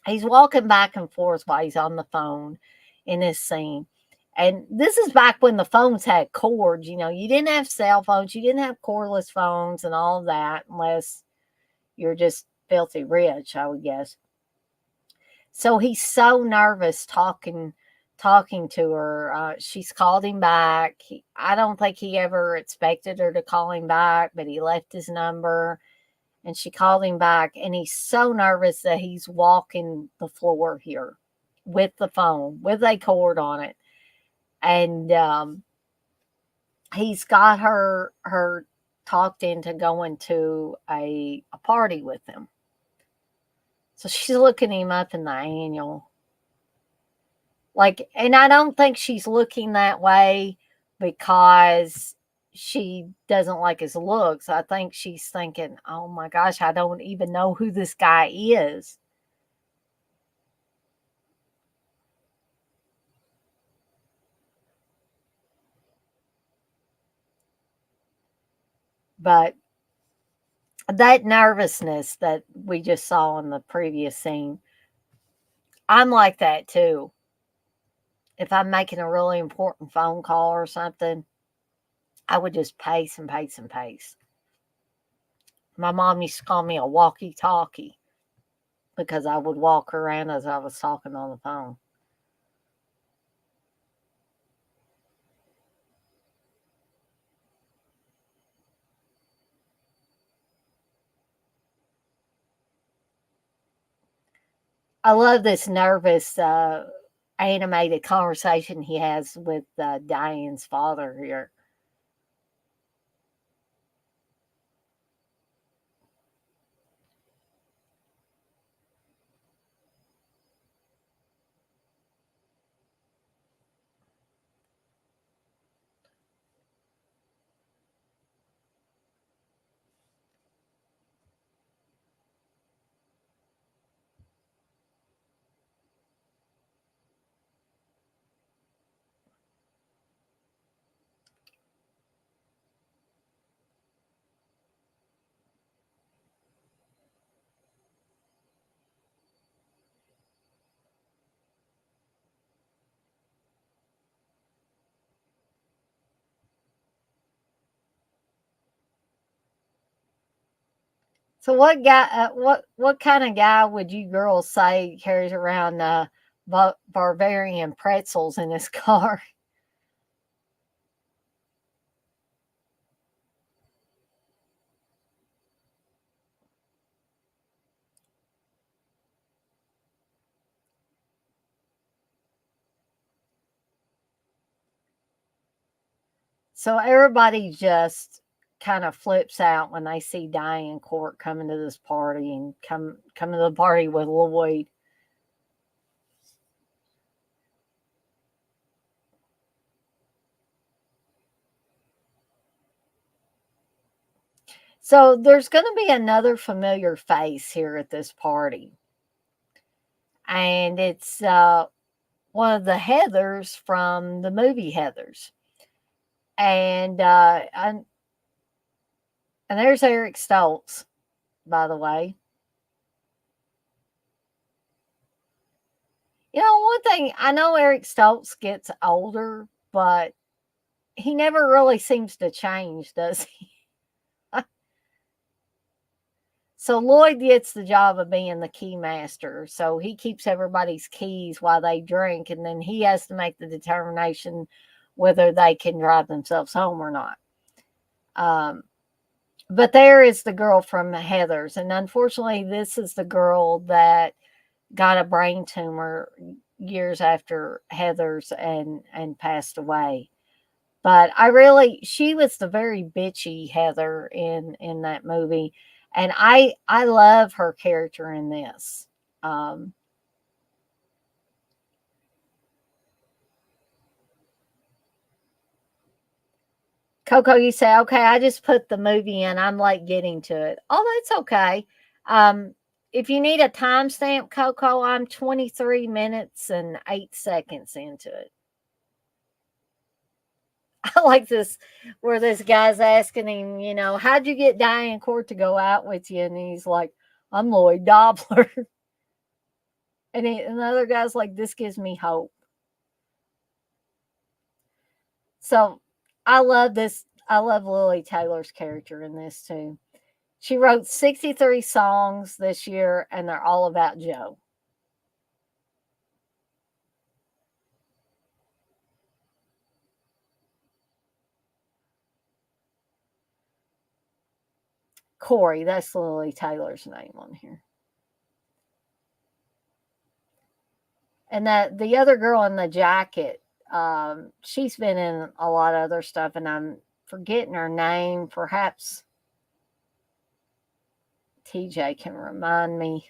He's walking back and forth while he's on the phone in this scene. And this is back when the phones had cords. You didn't have cell phones, you didn't have cordless phones and all of that, unless you're just filthy rich, I would guess. So he's so nervous talking to her. She's called him back. I don't think he ever expected her to call him back, but he left his number and she called him back. And he's so nervous that he's walking the floor here with the phone, with a cord on it. And he's got her talked into going to a party with him. So she's looking him up in the annual. Like, and I don't think she's looking that way because she doesn't like his looks. I think she's thinking, oh my gosh, I don't even know who this guy is. But that nervousness that we just saw in the previous scene, I'm like that too. If I'm making a really important phone call or something, I would just pace and pace and pace. My mom used to call me a walkie talkie because I would walk around as I was talking on the phone. I love this nervous, animated conversation he has with Diane's father here. So what guy? What kind of guy would you girls say carries around Bavarian pretzels in his car? So everybody just kind of flips out when they see Diane Court coming to this party and coming to the party with Lloyd. So there's going to be another familiar face here at this party, and it's one of the Heathers from the movie Heathers, and there's Eric Stoltz, by the way. You know, one thing I know, Eric Stoltz gets older, but he never really seems to change, does he? So Lloyd gets the job of being the key master. So he keeps everybody's keys while they drink, and then he has to make the determination whether they can drive themselves home or not. But there is the girl from Heathers, and unfortunately, this is the girl that got a brain tumor years after Heathers and passed away. But she was the very bitchy Heather in that movie, and I love her character in this. Um, Coco, you say, okay, I just put the movie in. I'm like getting to it. Oh, that's okay. If you need a timestamp, Coco, I'm 23 minutes and 8 seconds into it. I like this where this guy's asking him, how'd you get Diane Court to go out with you? And he's like, I'm Lloyd Dobler. And the other guy's like, this gives me hope. So I love this. I love Lily Taylor's character in this too. She wrote 63 songs this year, and they're all about Joe. Corey, that's Lily Taylor's name on here. And that the other girl in the jacket, she's been in a lot of other stuff, and I'm forgetting her name. Perhaps TJ can remind me.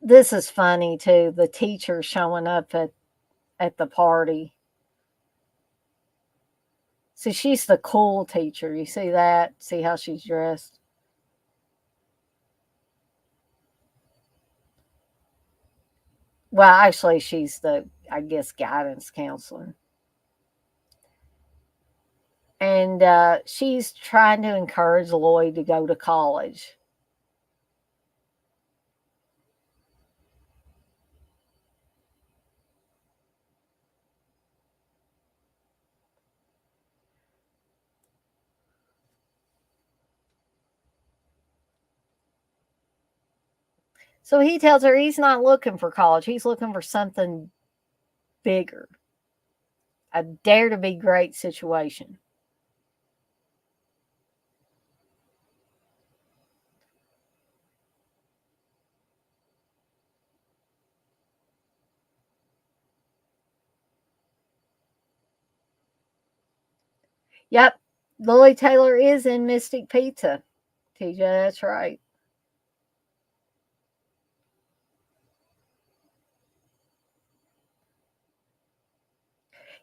This is funny too. The teacher showing up at the party. So she's the cool teacher. You see that? See how she's dressed? Well, actually, she's the, I guess, guidance counselor. And she's trying to encourage Lloyd to go to college. So he tells her he's not looking for college. He's looking for something bigger, a dare to be great situation. Yep, Lily Taylor is in Mystic Pizza. TJ, that's right.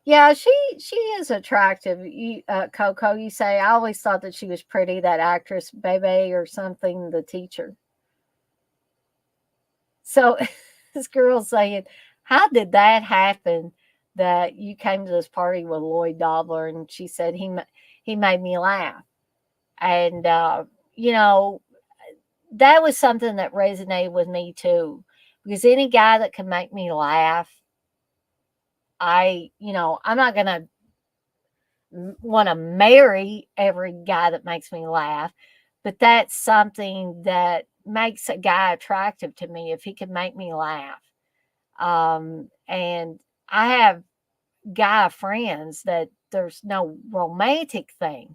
Yeah, she is attractive. Coco, you say I always thought that she was pretty. That actress, Bebe or something, the teacher. So this girl's saying, "How did that happen? That you came to this party with Lloyd Dobler?" And she said he made me laugh, and you know that was something that resonated with me too, because any guy that can make me laugh, I'm not going to want to marry every guy that makes me laugh, but that's something that makes a guy attractive to me if he can make me laugh. And I have guy friends that there's no romantic thing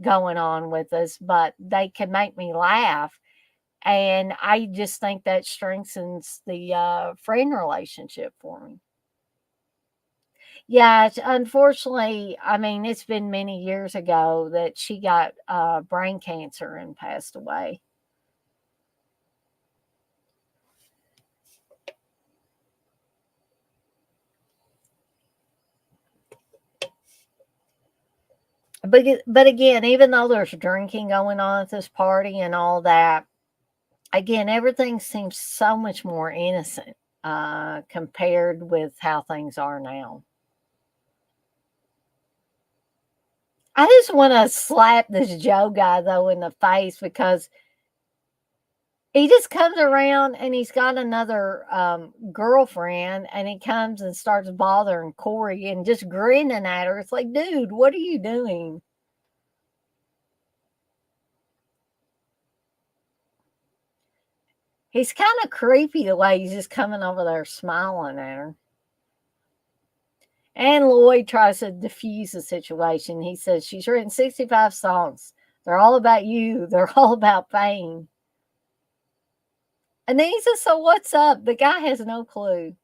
going on with us, but they can make me laugh. And I just think that strengthens the friend relationship for me. Yeah, unfortunately, I mean, it's been many years ago that she got brain cancer and passed away. But again, even though there's drinking going on at this party and all that, again, everything seems so much more innocent compared with how things are now. I just want to slap this Joe guy though in the face because he just comes around and he's got another girlfriend and he comes and starts bothering Corey and just grinning at her. It's like, dude, what are you doing? He's kind of creepy the way he's just coming over there smiling at her. And Lloyd tries to diffuse the situation. He says, she's written 65 songs. They're all about you. They're all about pain. And then he says, so what's up? The guy has no clue.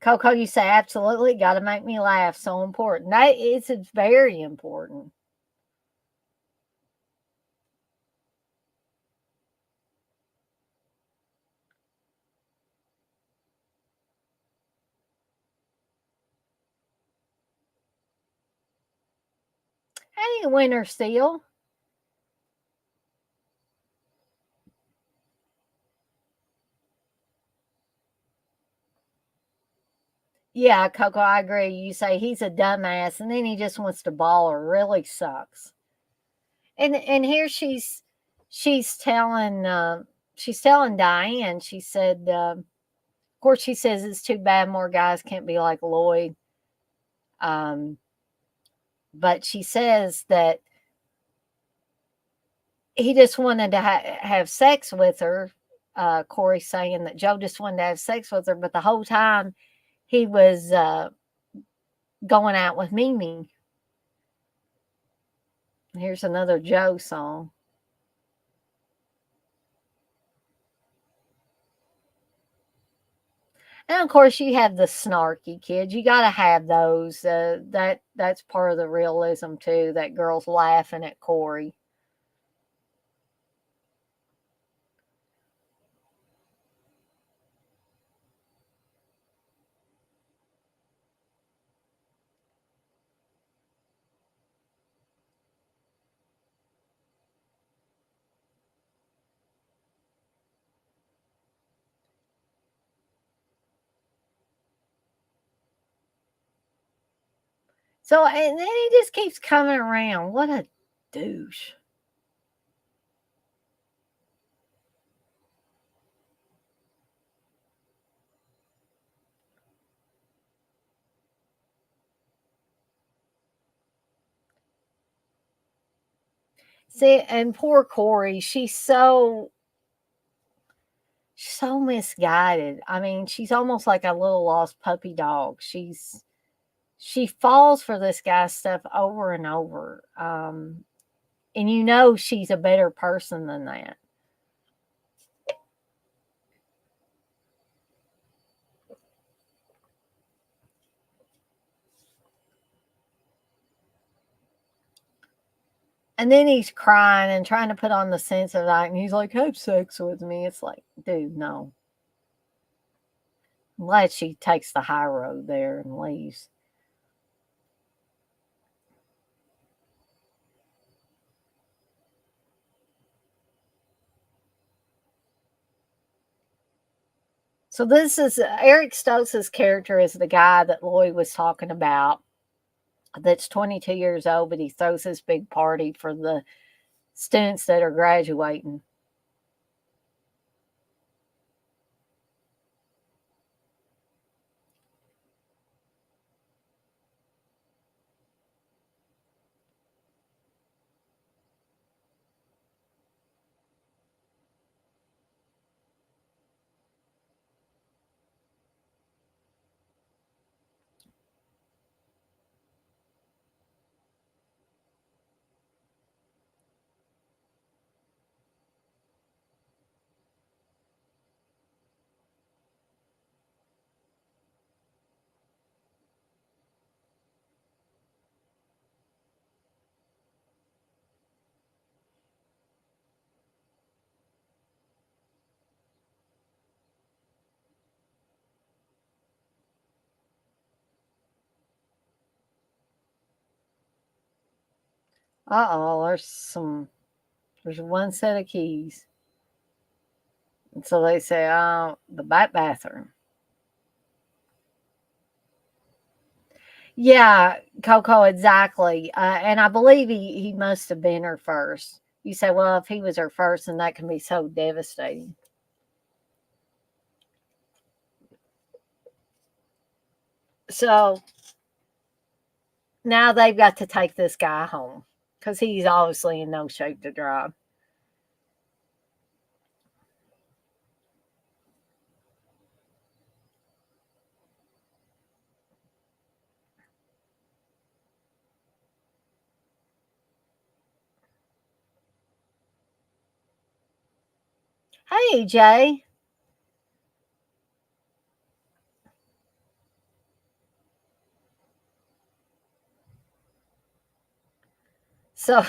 Coco, you say absolutely got to make me laugh. So important. That is it's very important. Hey, Winter Seal. Yeah, Coco, I agree. You say he's a dumbass, and then he just wants to ball her. Really sucks. And here she's telling Diane. She said, of course, she says it's too bad more guys can't be like Lloyd. Um, but she says that he just wanted to have sex with her. Corey saying that Joe just wanted to have sex with her, but the whole time he was going out with Mimi. Here's another Joe song. And of course, you have the snarky kids. You got to have those. That's part of the realism too. That girl's laughing at Corey. So and then he just keeps coming around. What a douche. See, and poor Corey, she's so misguided. I mean, she's almost like a little lost puppy dog. She falls for this guy's stuff over and over. And she's a better person than that. And then he's crying and trying to put on the sense of that, and he's like, "Have sex with me." It's like, dude, no. I'm glad she takes the high road there and leaves. So this is Eric Stokes' character is the guy that Lloyd was talking about. That's 22 years old, but he throws this big party for the students that are graduating. Uh-oh, there's one set of keys. And so they say, oh, the back bathroom. Yeah, Coco, exactly. And I believe he must have been her first. You say, well, if he was her first, then that can be so devastating. So now they've got to take this guy home because he's obviously in no shape to drive. Hey, Jay. So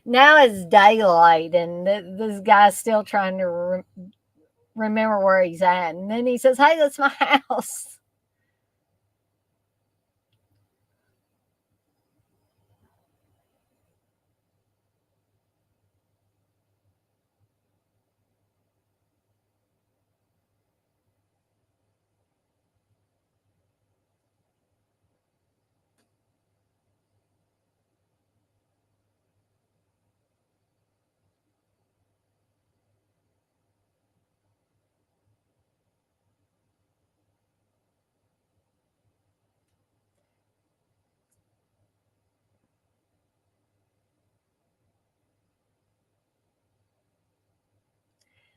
now it's daylight, and this guy's still trying to remember where he's at. And then he says, hey, that's my house.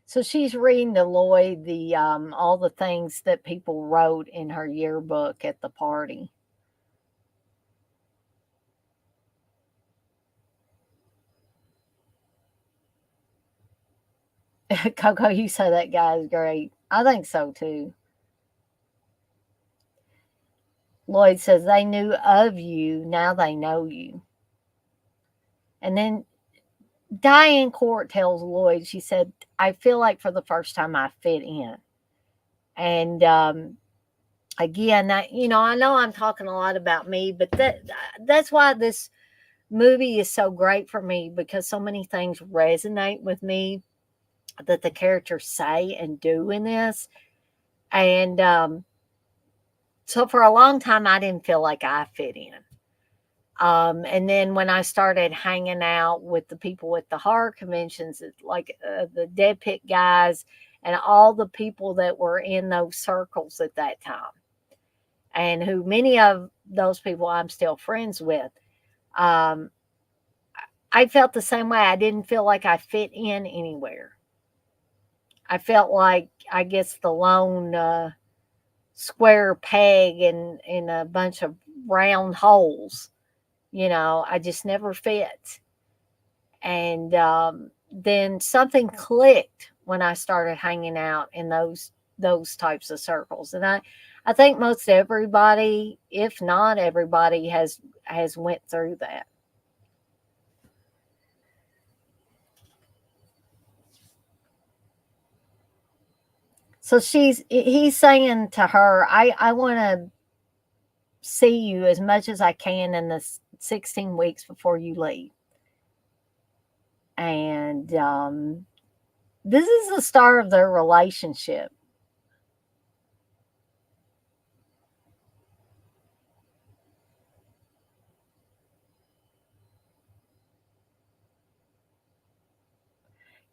So she's reading to Lloyd the all the things that people wrote in her yearbook at the party. Coco, you say that guy is great. I think so too. Lloyd says they knew of you, now they know you. And then Diane Court tells Lloyd, she said, I feel like for the first time I fit in. And again, I know I'm talking a lot about me, but that's why this movie is so great for me because so many things resonate with me that the characters say and do in this. And so for a long time, I didn't feel like I fit in. And then when I started hanging out with the people at the horror conventions, like the Dead Pit guys and all the people that were in those circles at that time, and who many of those people I'm still friends with, um, I felt the same way. I didn't feel like I fit in anywhere. I felt like, I guess, the lone square peg in a bunch of round holes. I just never fit. And then something clicked when I started hanging out in those types of circles. And I think most everybody, if not everybody, has went through that. So he's saying to her, I want to see you as much as I can in the 16 weeks before you leave. And this is the start of their relationship.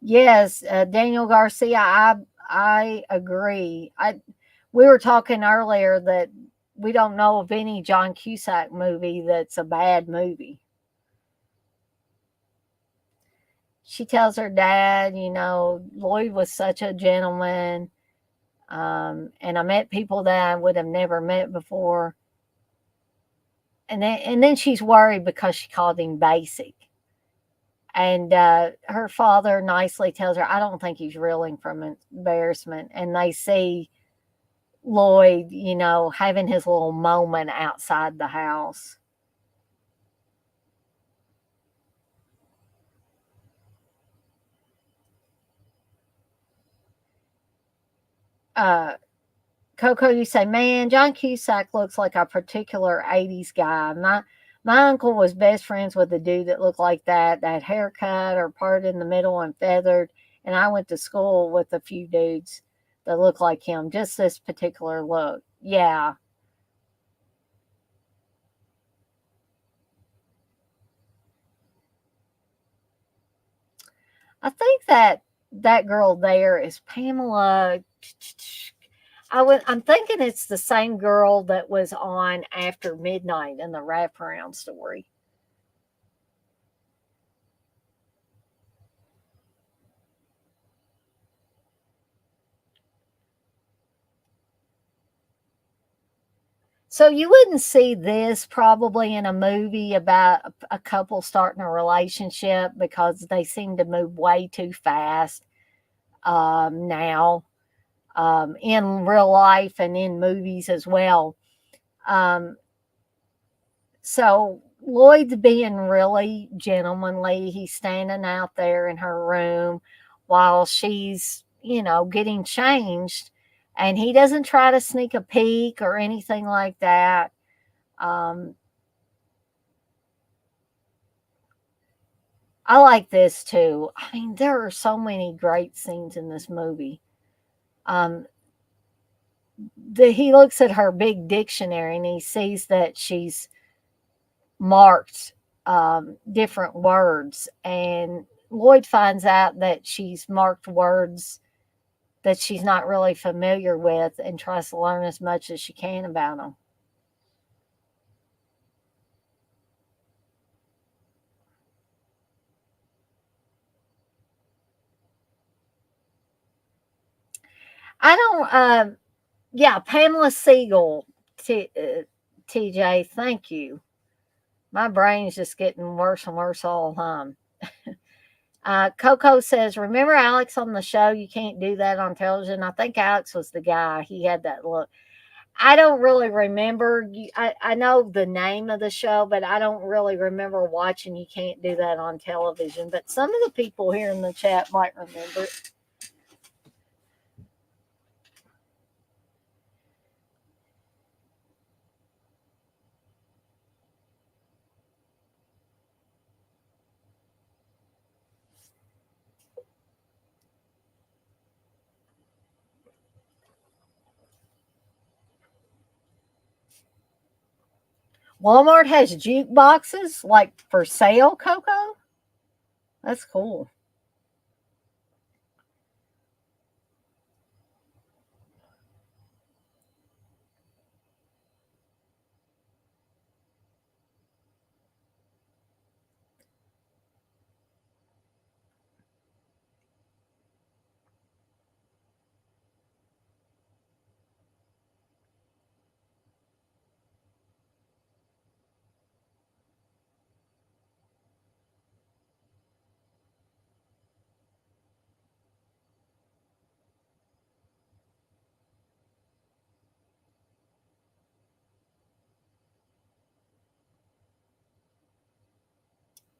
Yes, Daniel Garcia, I agree. We were talking earlier that we don't know of any John Cusack movie that's a bad movie. She tells her dad, Lloyd was such a gentleman, and I met people that I would have never met before. And then she's worried because she called him basic. And her father nicely tells her, I don't think he's reeling from embarrassment. And they see Lloyd, having his little moment outside the house. Uh, Coco, you say, man, John Cusack looks like a particular 80s guy. My uncle was best friends with a dude that looked like that haircut or parted in the middle and feathered. And I went to school with a few dudes that look like him, just this particular look. Yeah. I think that girl there is Pamela. I'm thinking it's the same girl that was on After Midnight in the wraparound story. So you wouldn't see this probably in a movie about a couple starting a relationship because they seem to move way too fast now in real life and in movies as well. Um, So Lloyd's being really gentlemanly. He's standing out there in her room while she's, getting changed. And he doesn't try to sneak a peek or anything like that. Um, I like this too. I mean, there are so many great scenes in this movie. Um, he looks at her big dictionary and he sees that she's marked different words. And Lloyd finds out that she's marked words that she's not really familiar with and tries to learn as much as she can about them. I don't, yeah, Pamela Siegel, TJ, thank you. My brain's just getting worse and worse all the time. Coco says, remember Alex on the show? You can't do that on television. I think Alex was the guy. He had that look. I don't really remember. I know the name of the show, but I don't really remember watching You Can't Do That on Television. But some of the people here in the chat might remember it. Walmart has jukeboxes like for sale, Coco? That's cool.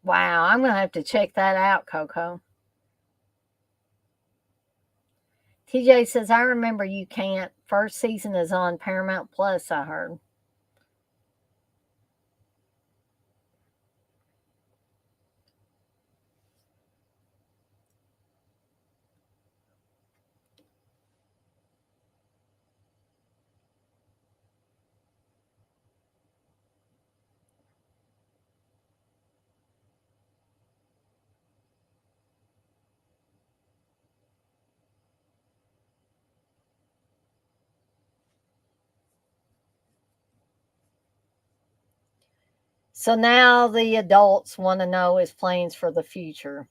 Wow, I'm going to have to check that out, Coco. TJ says, I remember You Can't. First season is on Paramount Plus, I heard. So now the adults want to know his plans for the future.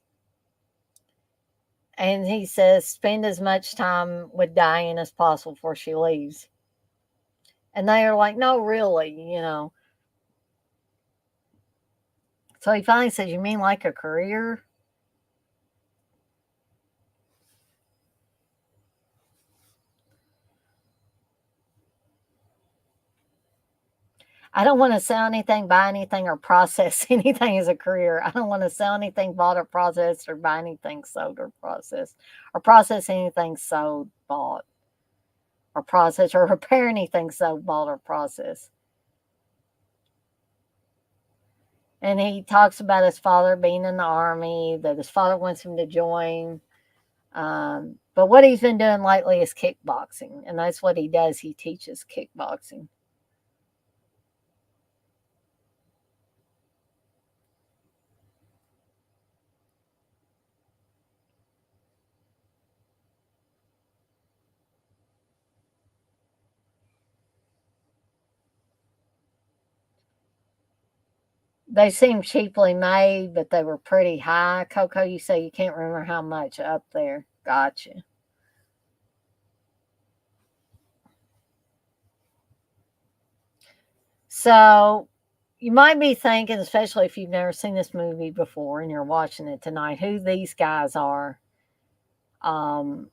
And he says, spend as much time with Diane as possible before she leaves. And they are like, no, really. So he finally says, you mean like a career? I don't want to sell anything, buy anything, or process anything as a career. I don't want to sell anything bought or processed, or buy anything sold or processed, or process anything sold, bought, or processed, or repair anything sold, bought, or processed. And he talks about his father being in the army, that his father wants him to join. But what he's been doing lately is kickboxing, and that's what he does. He teaches kickboxing. They seem cheaply made, but they were pretty high. Coco, you say you can't remember how much up there. Gotcha. So you might be thinking, especially if you've never seen this movie before and you're watching it tonight, who these guys are. Um,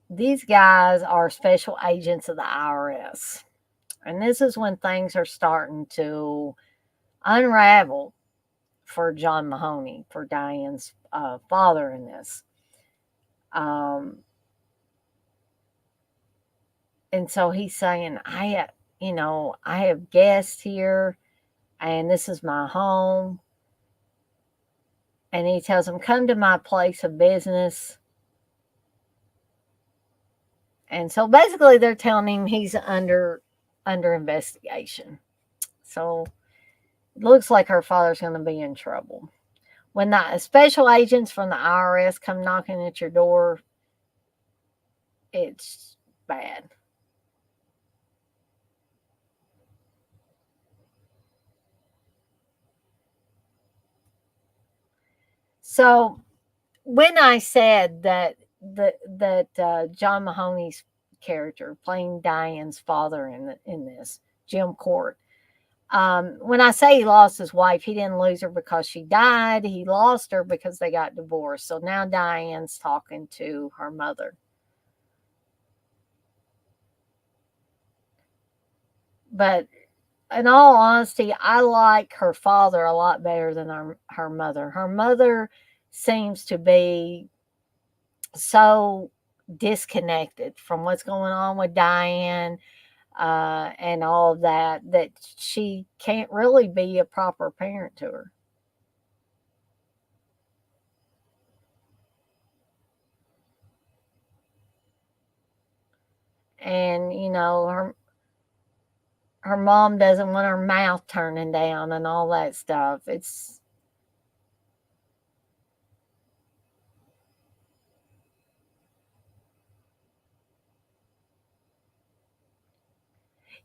these guys are special agents of the IRS. And this is when things are starting to unravel for John Mahoney, for Diane's father in this. Um, and so he's saying, I have guests here, and this is my home. And he tells them, come to my place of business. And so basically, they're telling him he's under investigation. So it looks like her father's going to be in trouble. When the special agents from the IRS come knocking at your door, it's bad. So when I said that John Mahoney's character playing Diane's father in this, Jim Court, when I say he lost his wife, he didn't lose her because she died. He lost her because they got divorced. So now Diane's talking to her mother. But in all honesty, I like her father a lot better than her mother. Her mother seems to be so disconnected from what's going on with Diane and all of that she can't really be a proper parent to her. And her mom doesn't want her mouth turning down and all that stuff. It's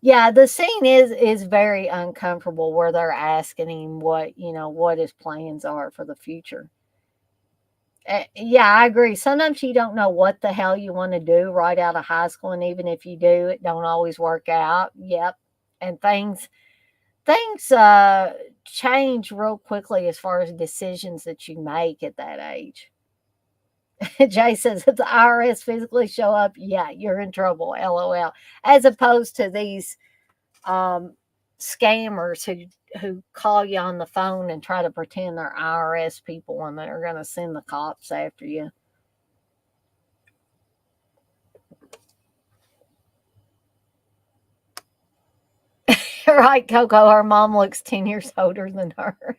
yeah, the scene is very uncomfortable where they're asking him what his plans are for the future. Yeah, I agree. Sometimes you don't know what the hell you want to do right out of high school, and even if you do, it don't always work out. Yep, and things change real quickly as far as decisions that you make at that age. Jay says, if the IRS physically show up, yeah, you're in trouble. LOL. As opposed to these um, scammers who call you on the phone and try to pretend they're IRS people and they're going to send the cops after you. Right, Coco. Her mom looks 10 years older than her.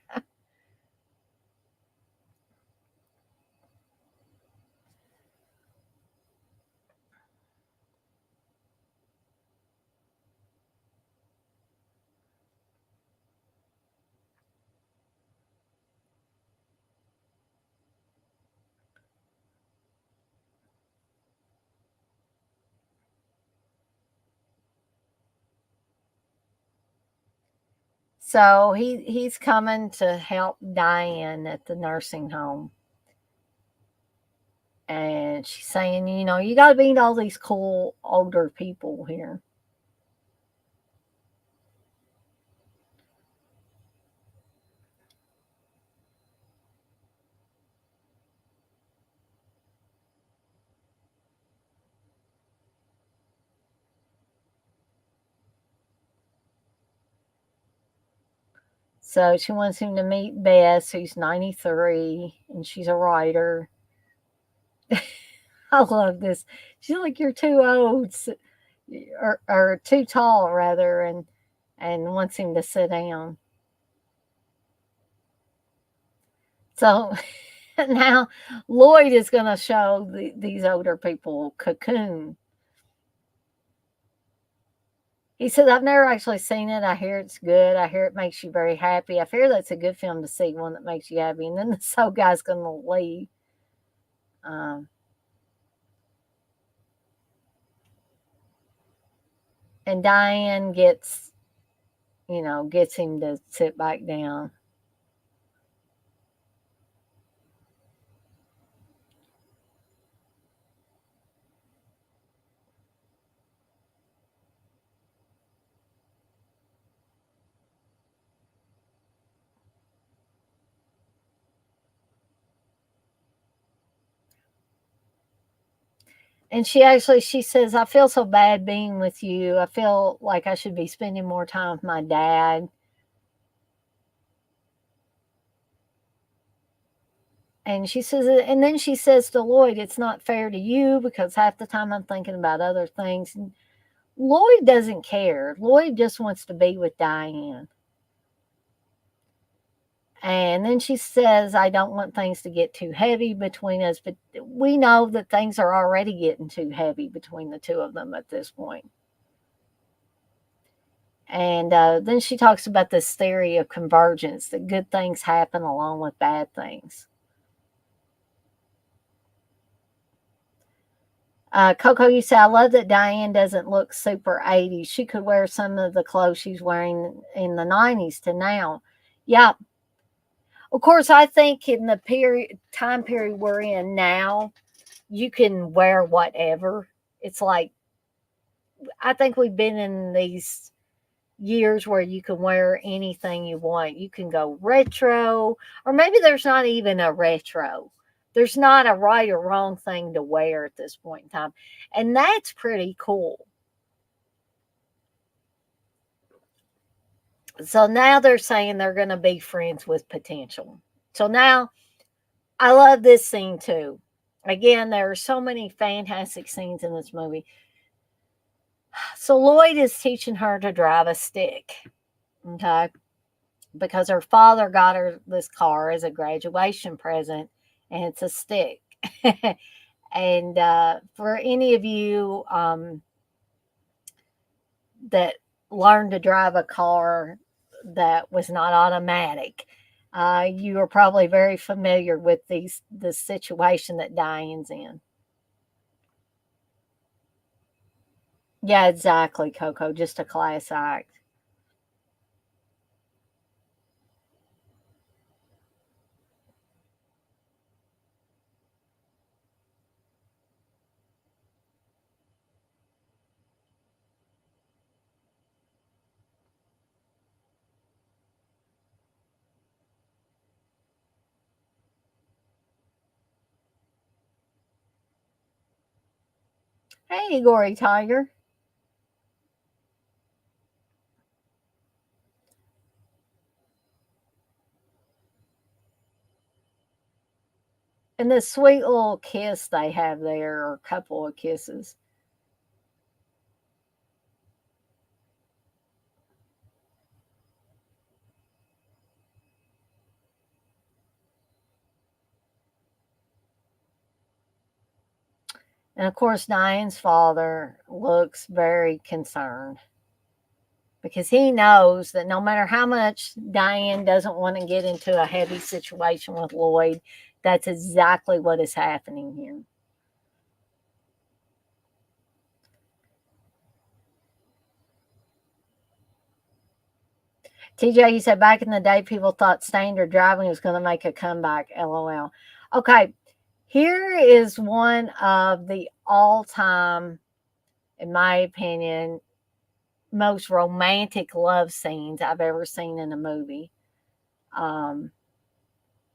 So he's coming to help Diane at the nursing home. And she's saying, you got to meet all these cool older people here. So she wants him to meet Bess, who's 93, and she's a writer. I love this. She's like, "You're too old, or too tall, rather," and wants him to sit down. So now Lloyd is going to show these older people Cocoon. He said, "I've never actually seen it. I hear it's good. I hear it makes you very happy. I fear that's a good film to see, one that makes you happy." And then this old guy's going to leave. Um, and Diane gets him to sit back down. And she says, "I feel so bad being with you. I feel like I should be spending more time with my dad." And then she says to Lloyd, "It's not fair to you because half the time I'm thinking about other things." And Lloyd doesn't care. Lloyd just wants to be with Diane. And then she says, "I don't want things to get too heavy between us," but we know that things are already getting too heavy between the two of them at this point. And then she talks about this theory of convergence, that good things happen along with bad things. Coco, you say, "I love that Diane doesn't look super 80s. She could wear some of the clothes she's wearing in the 90s to now." Yeah. Of course, I think in the time period we're in now, you can wear whatever. It's like, I think we've been in these years where you can wear anything you want. You can go retro, or maybe there's not even a retro. There's not a right or wrong thing to wear at this point in time. And that's pretty cool. So now they're saying they're going to be friends with potential. So now I love this scene too. Again, there are so many fantastic scenes in this movie. So Lloyd is teaching her to drive a stick. Okay. Because her father got her this car as a graduation present, and it's a stick. And for any of you that learned to drive a car that was not automatic, you are probably very familiar with this situation that Diane's in. Yeah, exactly, Coco. Just a class act. Hey, Gory Tiger. And this sweet little kiss they have there, or a couple of kisses. And of course, Diane's father looks very concerned because he knows that no matter how much Diane doesn't want to get into a heavy situation with Lloyd, that's exactly what is happening here. TJ, you said back in the day, people thought standard driving was going to make a comeback. LOL. Okay, here is one of the all-time, in my opinion, most romantic love scenes I've ever seen in a movie.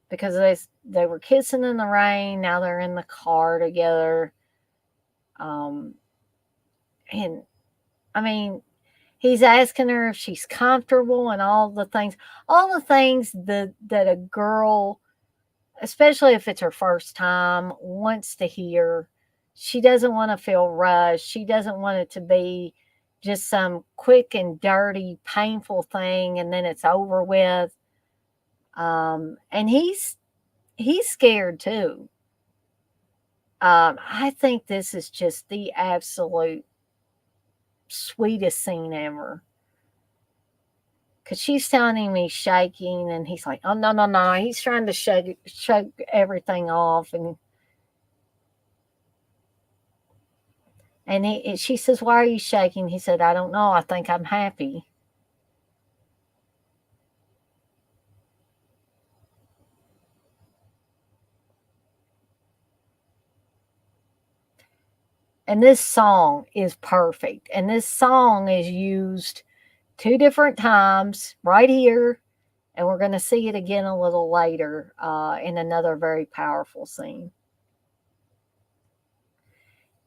Because they were kissing in the rain. Now they're in the car together. And I mean, he's asking her if she's comfortable and all the things that a girl, especially if it's her first time, wants to hear. She doesn't want to feel rushed. She doesn't want it to be just some quick and dirty, painful thing and then it's over with. And he's scared too. I think this is just the absolute sweetest scene ever. Because she's telling him he's shaking, and he's like, oh, no, no, no. He's trying to shake everything off. And she says, why are you shaking? He said, I don't know. I think I'm happy. And this song is perfect. And this song is used 2 different times right here. And we're going to see it again a little later in another very powerful scene.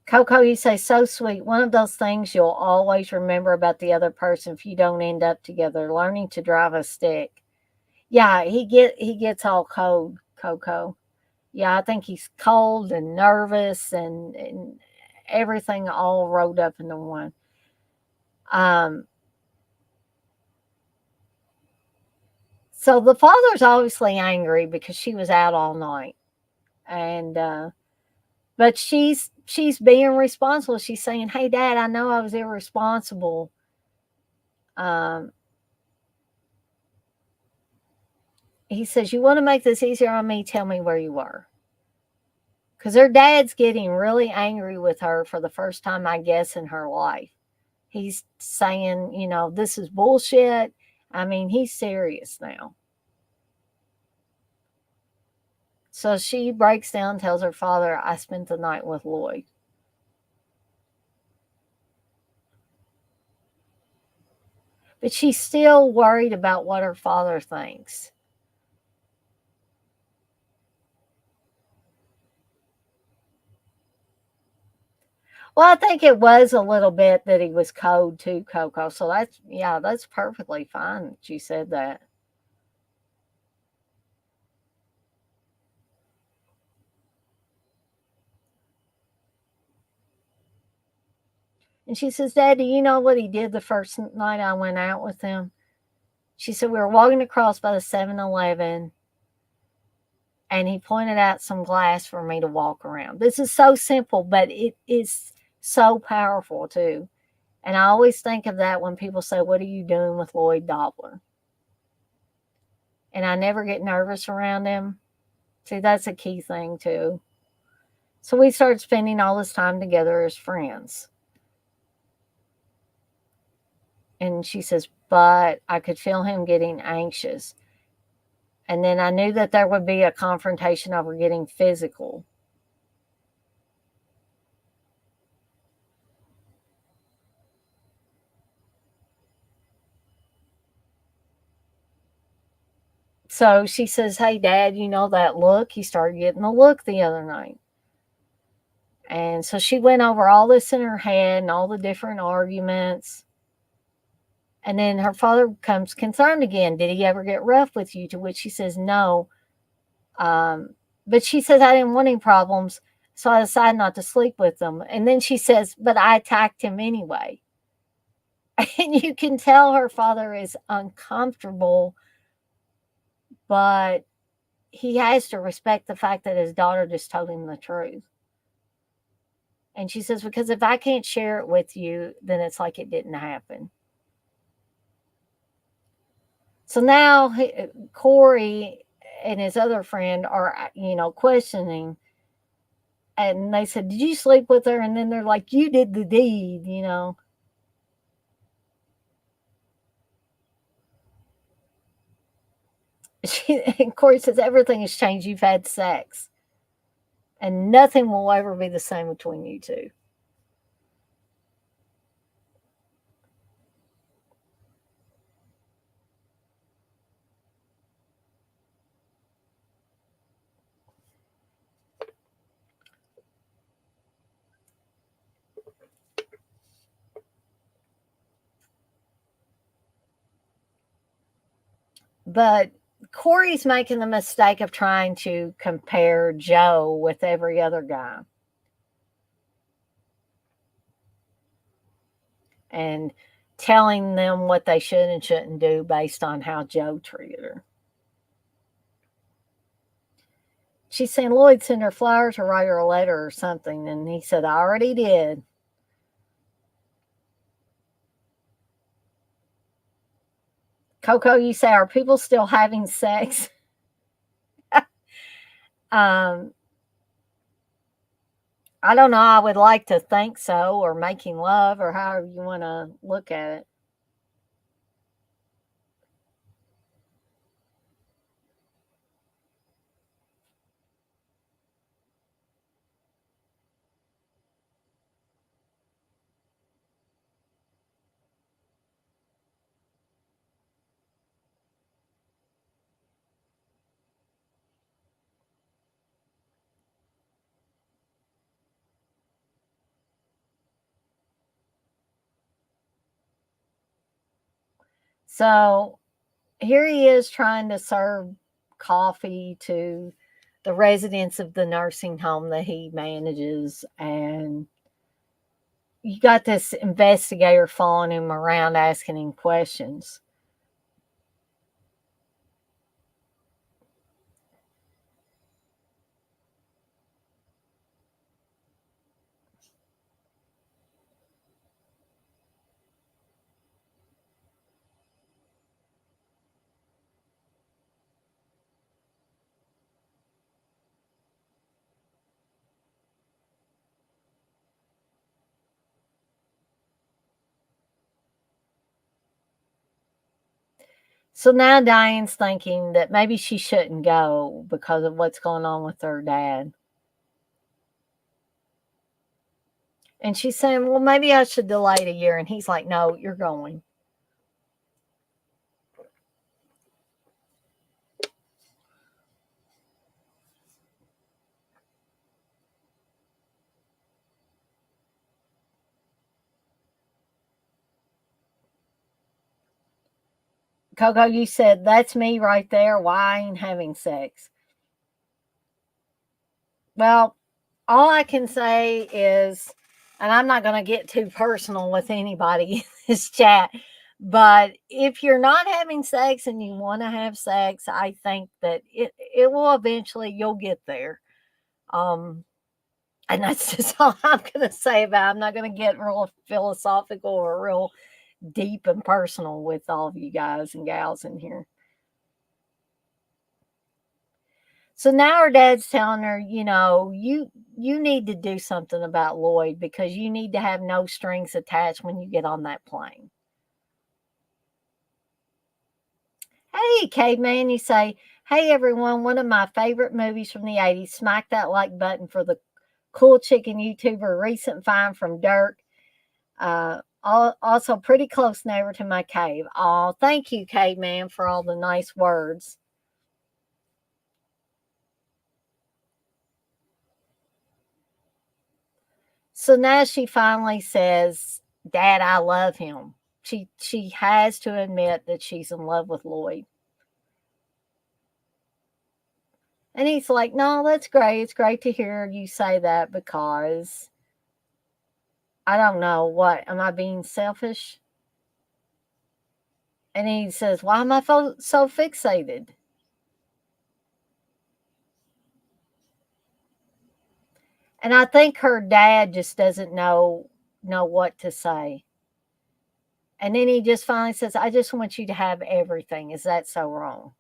Coco, you say, so sweet. One of those things you'll always remember about the other person if you don't end up together. Learning to drive a stick. Yeah, he gets all cold, Coco. Yeah, I think he's cold and nervous and everything all rolled up into one. So the father's obviously angry because she was out all night. And but she's being responsible. She's saying, hey, Dad, I know I was irresponsible. He says, you want to make this easier on me? Tell me where you were. Because her dad's getting really angry with her for the first time, I guess, in her life. He's saying, this is bullshit. I mean, he's serious now. So she breaks down, tells her father, I spent the night with Lloyd. But she's still worried about what her father thinks. Well, I think it was a little bit that he was cold too, Coco. So that's perfectly fine that you said that. And she says, Dad, do you know what he did the first night I went out with him? She said, we were walking across by the 7-Eleven, and he pointed out some glass for me to walk around. This is so simple, but it is so powerful too. And I always think of that when people say, what are you doing with Lloyd Dobler? And I never get nervous around him. See, that's a key thing too. So we started spending all this time together as friends. And she says, but I could feel him getting anxious. And then I knew that there would be a confrontation over getting physical. So she says, hey, Dad, you know that look? He started getting the look the other night. And so she went over all this in her head and all the different arguments. And then her father becomes concerned again. Did he ever get rough with you? To which she says, no. But she says, I didn't want any problems, so I decided not to sleep with them. And then she says, but I attacked him anyway. And you can tell her father is uncomfortable, but he has to respect the fact that his daughter just told him the truth. And she says, because if I can't share it with you, then it's like it didn't happen. So now Corey and his other friend are, questioning. And they said, did you sleep with her? And then they're like, you did the deed. Corey says, everything has changed. You've had sex. And nothing will ever be the same between you two. But Corey's making the mistake of trying to compare Joe with every other guy. And telling them what they should and shouldn't do based on how Joe treated her. She's saying, Lloyd, send her flowers or write her a letter or something. And he said, I already did. Coco, you say, are people still having sex? um, I don't know. I would like to think so, or making love, or however you want to look at it. So here he is trying to serve coffee to the residents of the nursing home that he manages. And you got this investigator following him around asking him questions. So now Diane's thinking that maybe she shouldn't go because of what's going on with her dad. And she's saying, well, maybe I should delay it a year. And he's like, no, you're going. Coco, you said, that's me right there. Why I ain't having sex? Well, all I can say is, and I'm not going to get too personal with anybody in this chat, but if you're not having sex and you want to have sex, I think that it will eventually, you'll get there. Um, and that's just all I'm going to say about it. I'm not going to get real philosophical or real deep and personal with all of you guys and gals in here. So now her dad's telling her, you need to do something about Lloyd because you need to have no strings attached when you get on that plane. Hey, caveman, you say, hey everyone, one of my favorite movies from the 80s. Smack that like button for the cool chicken YouTuber, recent find from Dirk. Also pretty close neighbor to my cave. Oh, thank you, caveman, for all the nice words. So now she finally says, Dad, I love him. She has to admit that she's in love with Lloyd. And he's like, no, that's great. It's great to hear you say that because I don't know what. Am I being selfish? And he says, why am I so fixated? And I think her dad just doesn't know what to say. And then he just finally says, I just want you to have everything. Is that so wrong?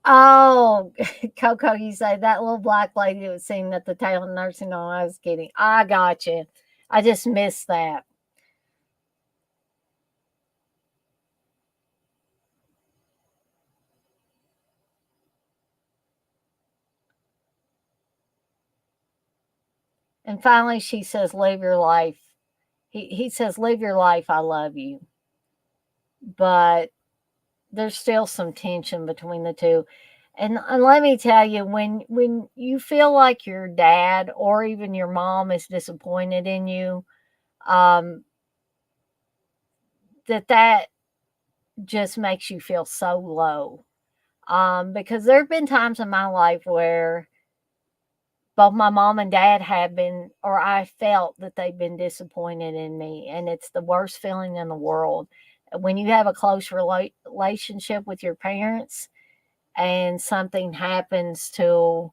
Oh, Coco, you say that little black lady that was seen at the Taylor nursing home. I was kidding. I got you. I just missed that. And finally, she says, "Live your life." He says, "Live your life. I love you." But there's still some tension between the two. And let me tell you, when you feel like your dad or even your mom is disappointed in you, um, that just makes you feel so low. Because there have been times in my life where both my mom and dad have been, or I felt that they've been disappointed in me, and it's the worst feeling in the world. When you have a close relationship with your parents and something happens to,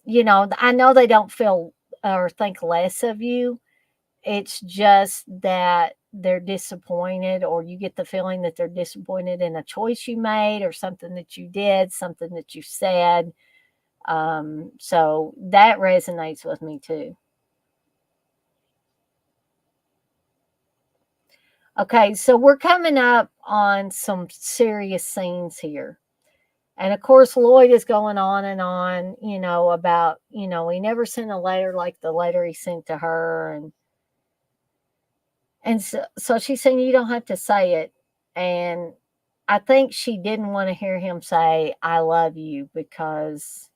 I know they don't feel or think less of you. It's just that they're disappointed, or you get the feeling that they're disappointed in a choice you made or something that you did, something that you said. So that resonates with me too. Okay, so we're coming up on some serious scenes here. And of course, Lloyd is going on, about, he never sent a letter like the letter he sent to her. And so she's saying, you don't have to say it. And I think she didn't want to hear him say, I love you, because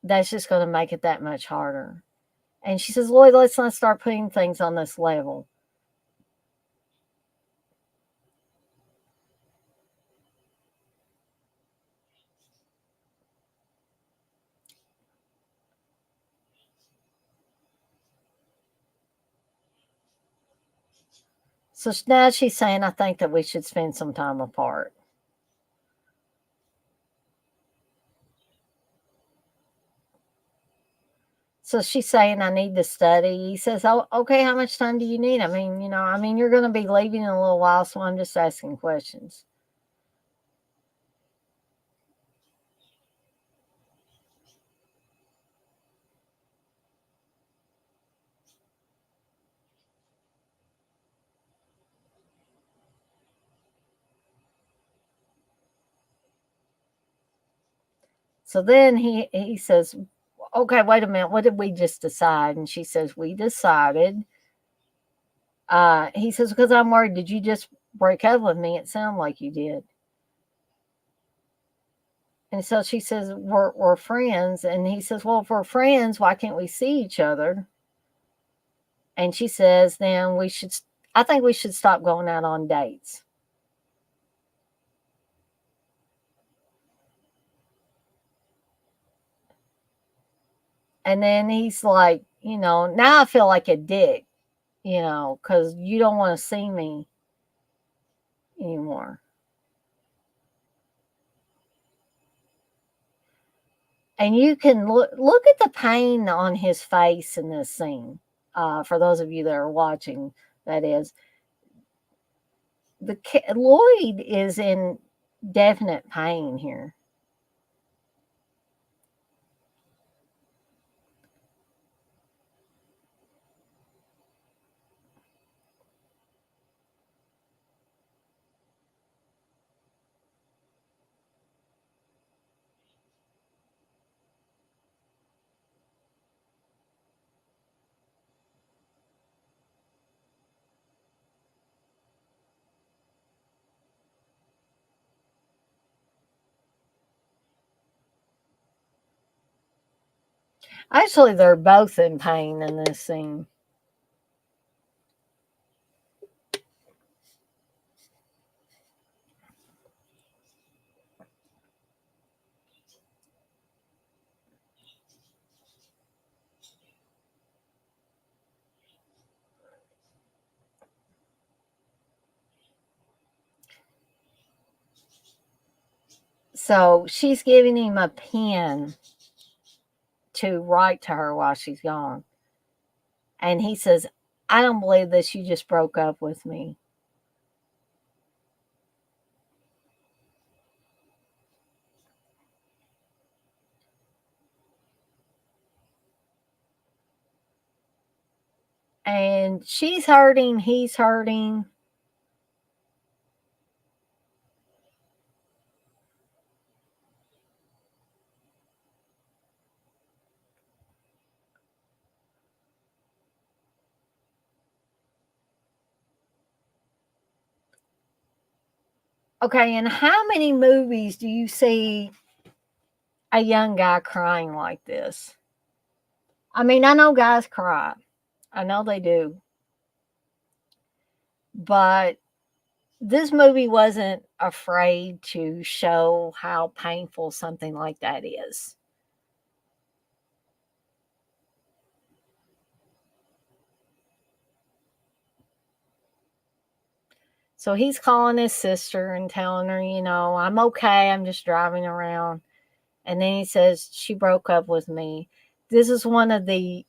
that's just going to make it that much harder. And she says, Lloyd, let's not start putting things on this level. So now she's saying, I think that we should spend some time apart. So she's saying, I need to study. He says, oh, okay, how much time do you need? I mean, you're going to be leaving in a little while, so I'm just asking questions. So then he says, okay, wait a minute. What did we just decide? And she says, we decided. He says, because I'm worried. Did you just break up with me? It sounded like you did. And so she says, we're friends. And he says, well, if we're friends, why can't we see each other? And she says, then I think we should stop going out on dates. And then he's like, now I feel like a dick, because you don't want to see me anymore. And you can look at the pain on his face in this scene. For those of you that are watching, that is, Lloyd is in definite pain here. Actually, they're both in pain in this scene. So she's giving him a pen to write to her while she's gone. And he says, I don't believe this. You just broke up with me. And she's hurting, he's hurting. Okay, and how many movies do you see a young guy crying like this? I mean, I know guys cry. I know they do. But this movie wasn't afraid to show how painful something like that is. So he's calling his sister and telling her, I'm okay. I'm just driving around. And then he says she broke up with me. This is one of the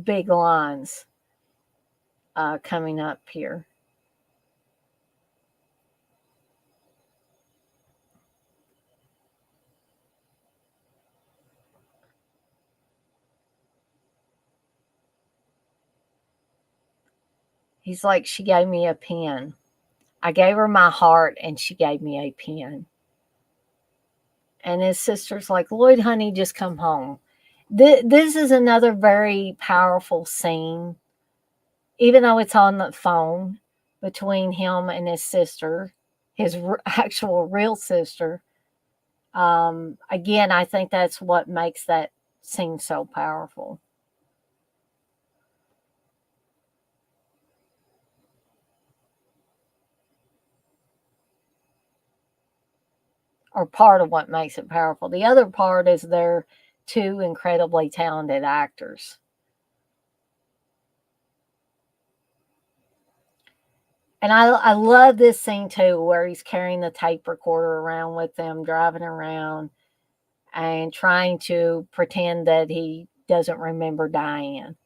big lines coming up here. He's like, she gave me a pen. I gave her my heart and she gave me a pen. And his sister's like, Lloyd, honey, just come home. This is another very powerful scene, even though it's on the phone between him and his sister, his actual real sister. Again, I think that's what makes that scene so powerful. Or part of what makes it powerful. The other part is they're two incredibly talented actors. And I love this scene too, where he's carrying the tape recorder around with them, driving around and trying to pretend that he doesn't remember Diane.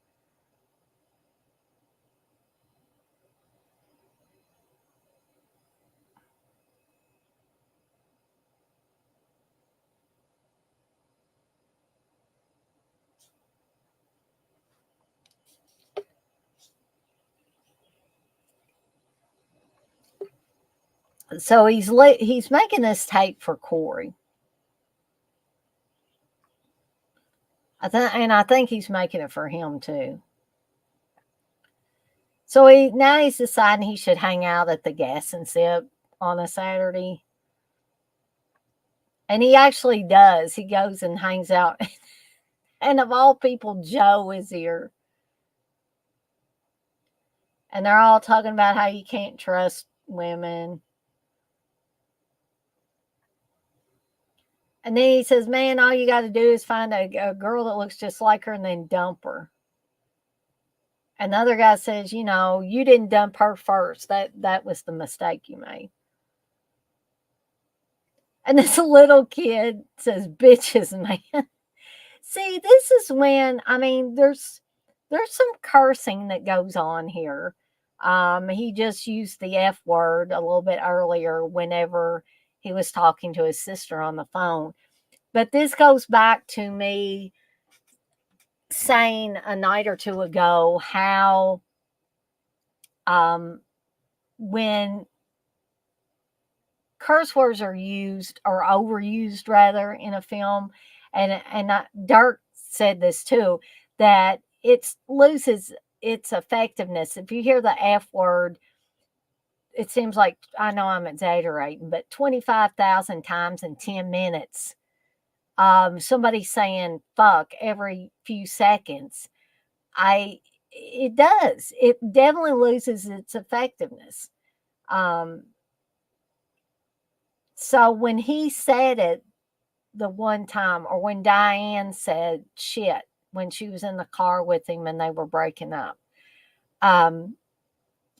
So he's making this tape for Corey. I think he's making it for him too. So he's deciding he should hang out at the Gas and Sip on a Saturday. And he actually does. He goes and hangs out. And of all people, Joe is here. And they're all talking about how you can't trust women. And then he says, man, all you got to do is find a girl that looks just like her and then dump her. And the other guy says, you didn't dump her first. That was the mistake you made. And this little kid says, bitches, man. See, this is when, I mean, there's some cursing that goes on here. He just used the F word a little bit earlier whenever he was talking to his sister on the phone. But this goes back to me saying a night or two ago how when curse words are used or overused rather in a film, and Dirk said this too, that it loses its effectiveness. If you hear the F word, it seems like, I know I'm exaggerating, but 25,000 times in 10 minutes. Somebody saying fuck every few seconds. It does. It definitely loses its effectiveness. Um, so when he said it the one time, or when Diane said shit when she was in the car with him and they were breaking up, um,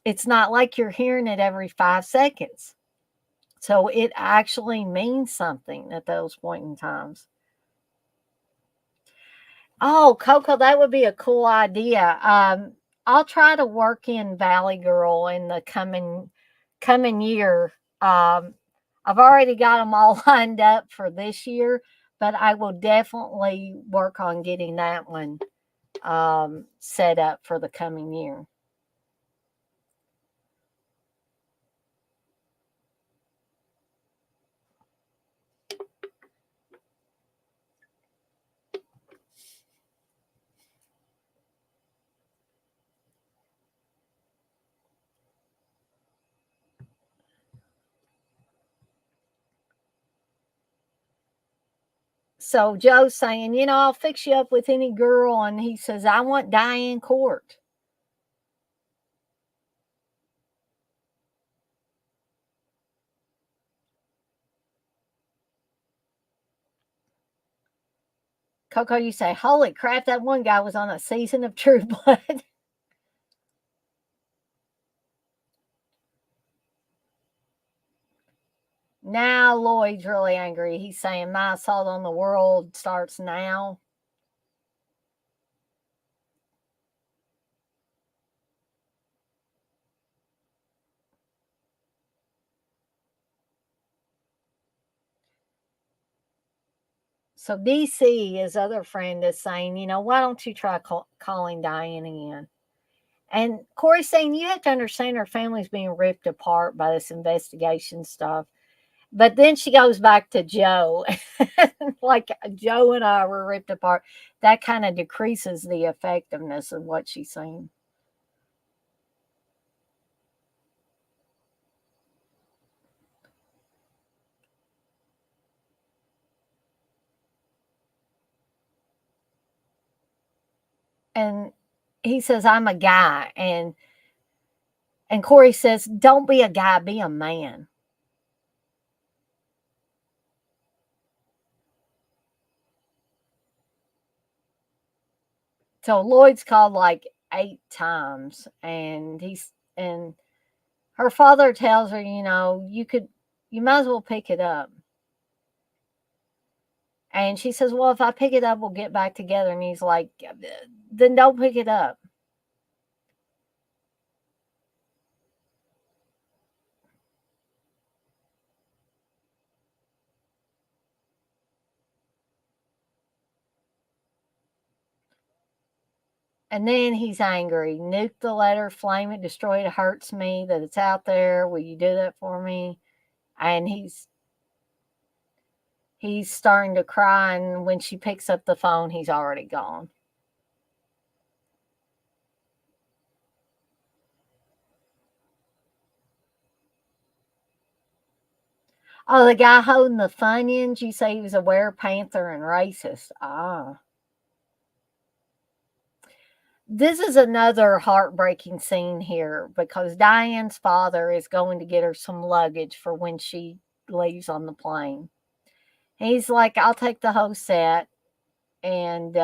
it's not like you're hearing it every 5 seconds. So it actually means something at those point in times. Oh, Coco, that would be a cool idea. I'll try to work in Valley Girl in the coming year. I've already got them all lined up for this year, but I will definitely work on getting that one set up for the coming year. So Joe's saying, I'll fix you up with any girl. And he says, I want Diane Court. Coco, you say, holy crap, that one guy was on a season of True Blood. Now Lloyd's really angry. He's saying, my assault on the world starts now. So DC, his other friend, is saying, why don't you try calling Diane again? And Corey's saying, you have to understand her family's being ripped apart by this investigation stuff. But then she goes back to Joe. Like Joe and I were ripped apart. That kind of decreases the effectiveness of what she's saying. And he says, I'm a guy. And Corey says, don't be a guy, be a man. So Lloyd's called like 8 times, and her father tells her, you might as well pick it up. And she says, well, if I pick it up, we'll get back together. And he's like, then don't pick it up. And then he's angry. Nuke the letter, flame it, destroy it. It hurts me that it's out there. Will you do that for me? And he's starting to cry. And when she picks up the phone, he's already gone. Oh, the guy holding the Funyuns, you say he was a werepanther and racist. Ah. This is another heartbreaking scene here because Diane's father is going to get her some luggage for when she leaves on the plane. He's like, I'll take the whole set. And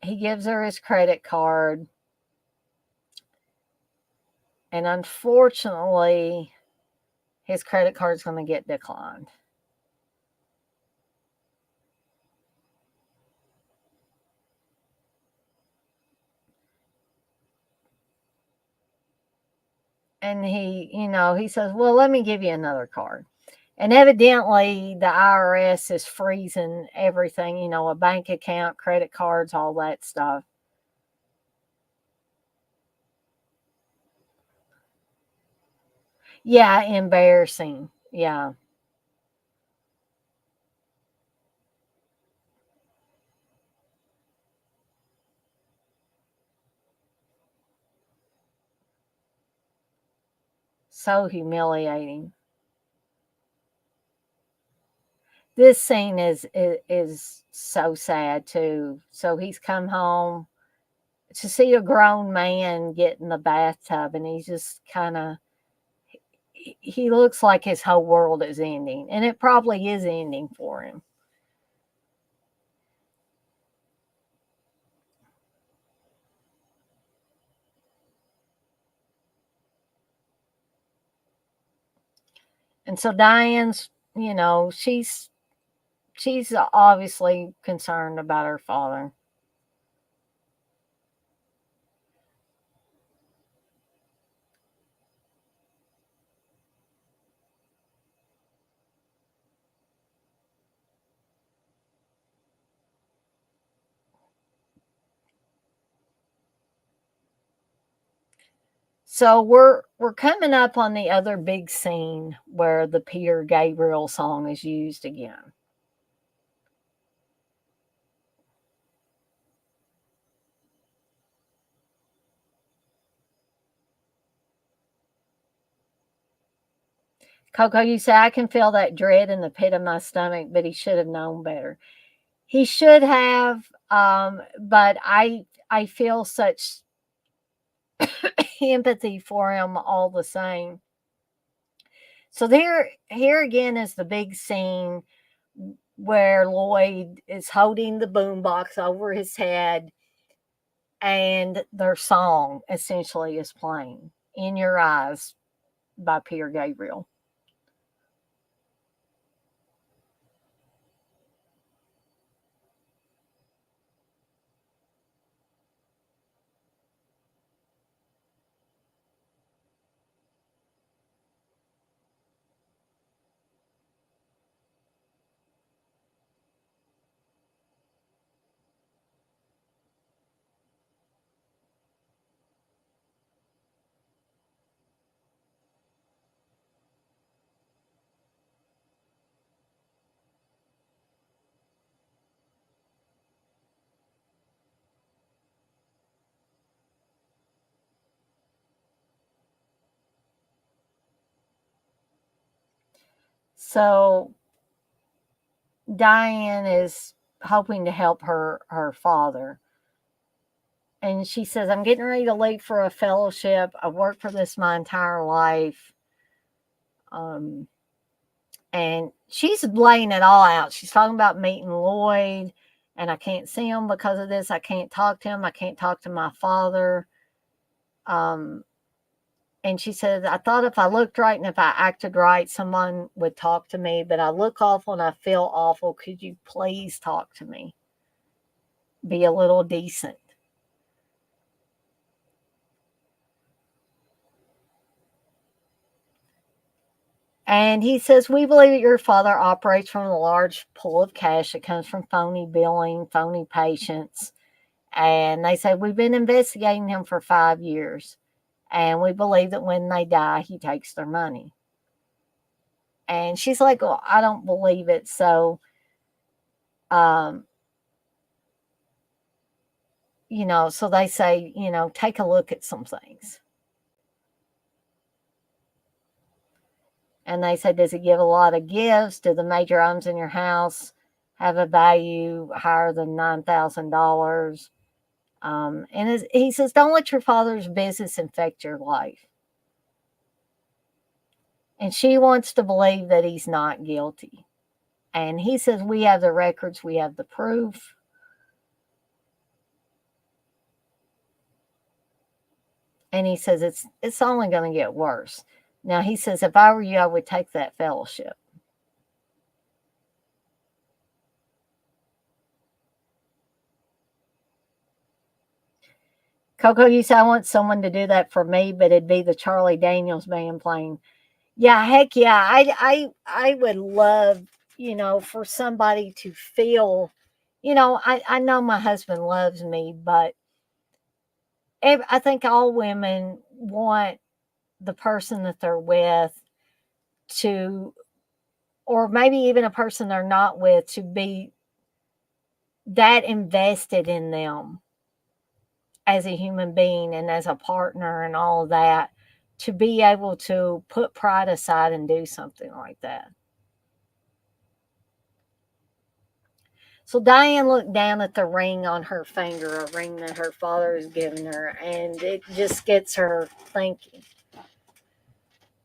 he gives her his credit card. And unfortunately, his credit card is going to get declined. And he says, well, let me give you another card. And evidently, the IRS is freezing everything, a bank account, credit cards, all that stuff. Yeah, embarrassing. Yeah. So humiliating. This scene is so sad too. So he's come home to see a grown man get in the bathtub, and he's just kind of he looks like his whole world is ending, and it probably is ending for him. And so Diane's, she's obviously concerned about her father. So we're coming up on the other big scene where the Peter Gabriel song is used again. Coco, you say I can feel that dread in the pit of my stomach, but he should have known better. He should have, but I feel such empathy for him all the same. So here again is the big scene where Lloyd is holding the boombox over his head and their song essentially is playing. In Your Eyes by Peter Gabriel. So Diane is hoping to help her father. And she says, I'm getting ready to leave for a fellowship. I've worked for this my entire life. Um, and she's laying it all out. She's talking about meeting Lloyd, and I can't see him because of this. I can't talk to him. I can't talk to my father. Um, and she said, I thought if I looked right and if I acted right, someone would talk to me, but I look awful and I feel awful. Could you please talk to me? Be a little decent. And he says, we believe that your father operates from a large pool of cash that comes from phony billing, phony patients. And they say, we've been investigating him for 5 years. And we believe that when they die, he takes their money. And she's like, well, I don't believe it. So, um, so they say, take a look at some things. And they say, does he give a lot of gifts? Do the major items in your house have a value higher than $9,000? And he says, don't let your father's business infect your life. And she wants to believe that he's not guilty. And he says, we have the records, we have the proof. And he says, it's only going to get worse. Now, he says, if I were you, I would take that fellowship. Coco, you say, I want someone to do that for me, but it'd be the Charlie Daniels band playing. Yeah, heck yeah. I would love, for somebody to feel, I know my husband loves me, but I think all women want the person that they're with to, or maybe even a person they're not with, to be that invested in them as a human being and as a partner and all of that, to be able to put pride aside and do something like that. So Diane looked down at the ring on her finger, a ring that her father has given her, and it just gets her thinking.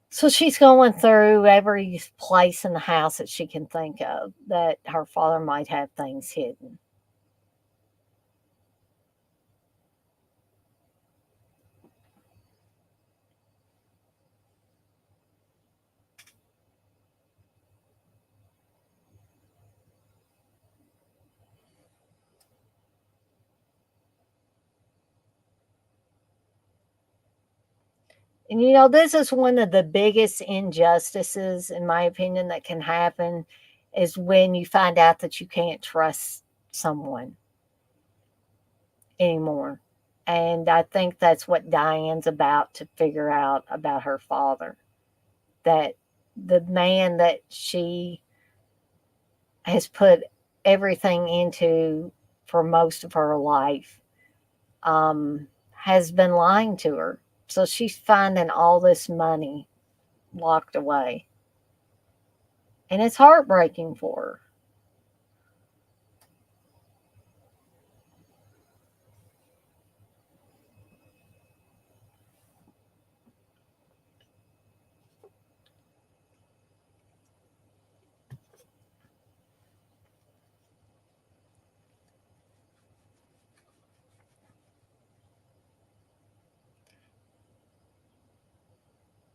So she's going through every place in the house that she can think of that her father might have things hidden. And this is one of the biggest injustices, in my opinion, that can happen is when you find out that you can't trust someone anymore. And I think that's what Diane's about to figure out about her father. That the man that she has put everything into for most of her life has been lying to her. So she's finding all this money locked away. And it's heartbreaking for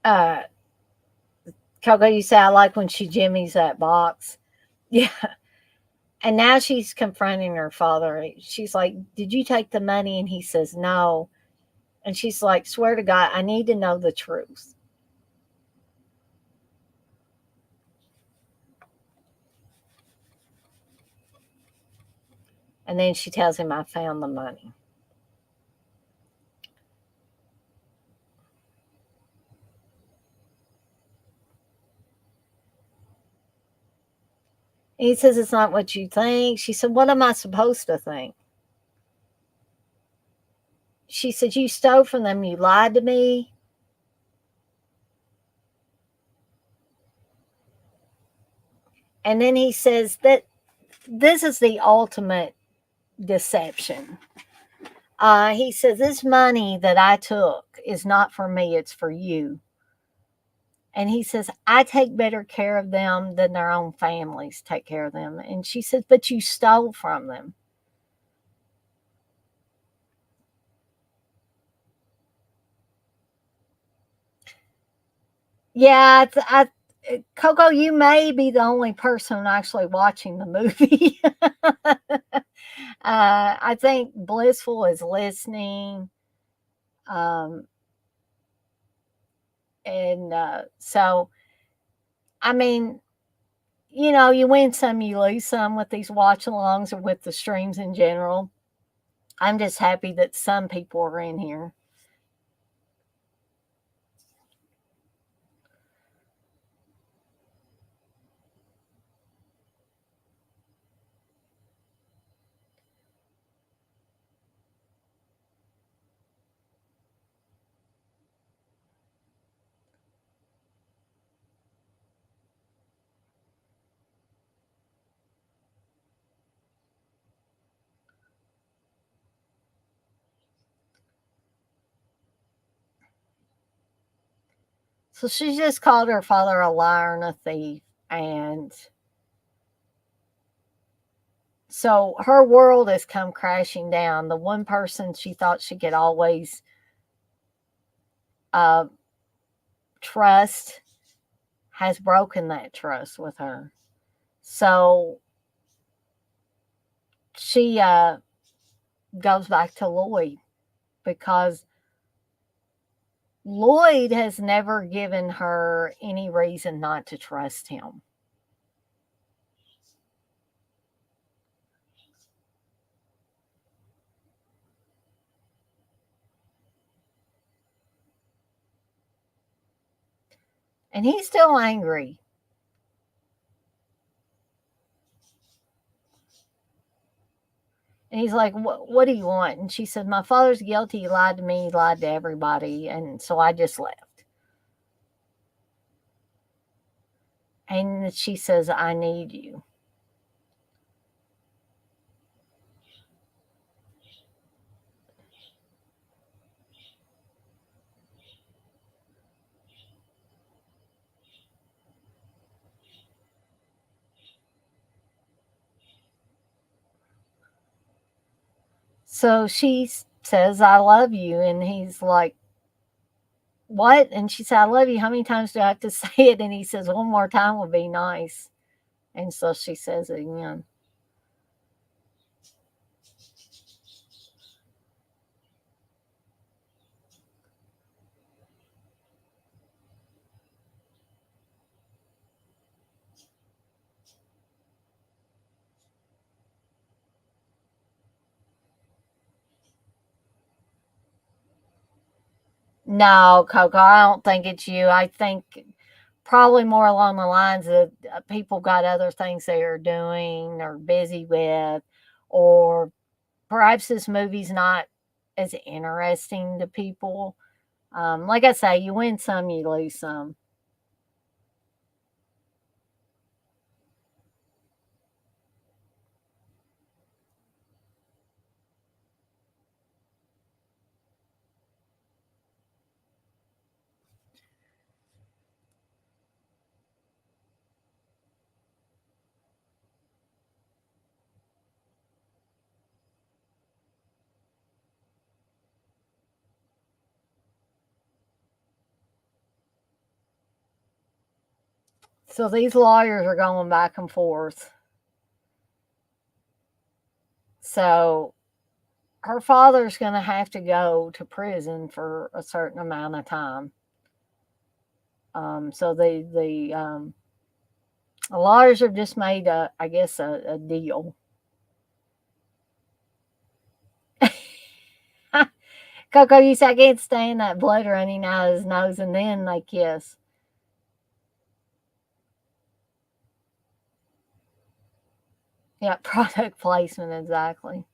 her. Coco, you say I like when she jimmies that box. Yeah. And now she's confronting her father. She's like, "Did you take the money?" And he says, "No." And she's like, "Swear to God, I need to know the truth." And then she tells him, "I found the money." And he says, "It's not what you think." She said, "What am I supposed to think?" She said, "You stole from them. You lied to me." And then he says that this is the ultimate deception. He says, "This money that I took is not for me, it's for you." And he says, "I take better care of them than their own families take care of them." And she says, "But you stole from them." Yeah, Coco, you may be the only person actually watching the movie. I think Blissful is listening. Um, and so, I mean, you win some, you lose some with these watch alongs or with the streams in general. I'm just happy that some people are in here. So she just called her father a liar and a thief. And so her world has come crashing down. The one person she thought she could always uh, trust has broken that trust with her. So she goes back to Lloyd because Lloyd has never given her any reason not to trust him. And he's still angry. And he's like, "What do you want?" And she said, "My father's guilty. He lied to me. He lied to everybody. And so I just left." And she says, "I need you." So she says, "I love you." And he's like, "What?" And she said, "I love you. How many times do I have to say it?" And he says, "One more time would be nice." And so she says it again. No, Coco, I don't think it's you. I think probably more along the lines of people got other things they are doing or busy with, or perhaps this movie's not as interesting to people. Like I say, you win some, you lose some. So these lawyers are going back and forth. So her father's going to have to go to prison for a certain amount of time. So the lawyers have just made I guess a deal. Coco, you said I can't stand that blood running out of his nose, and then they kiss. Yeah, product placement, exactly.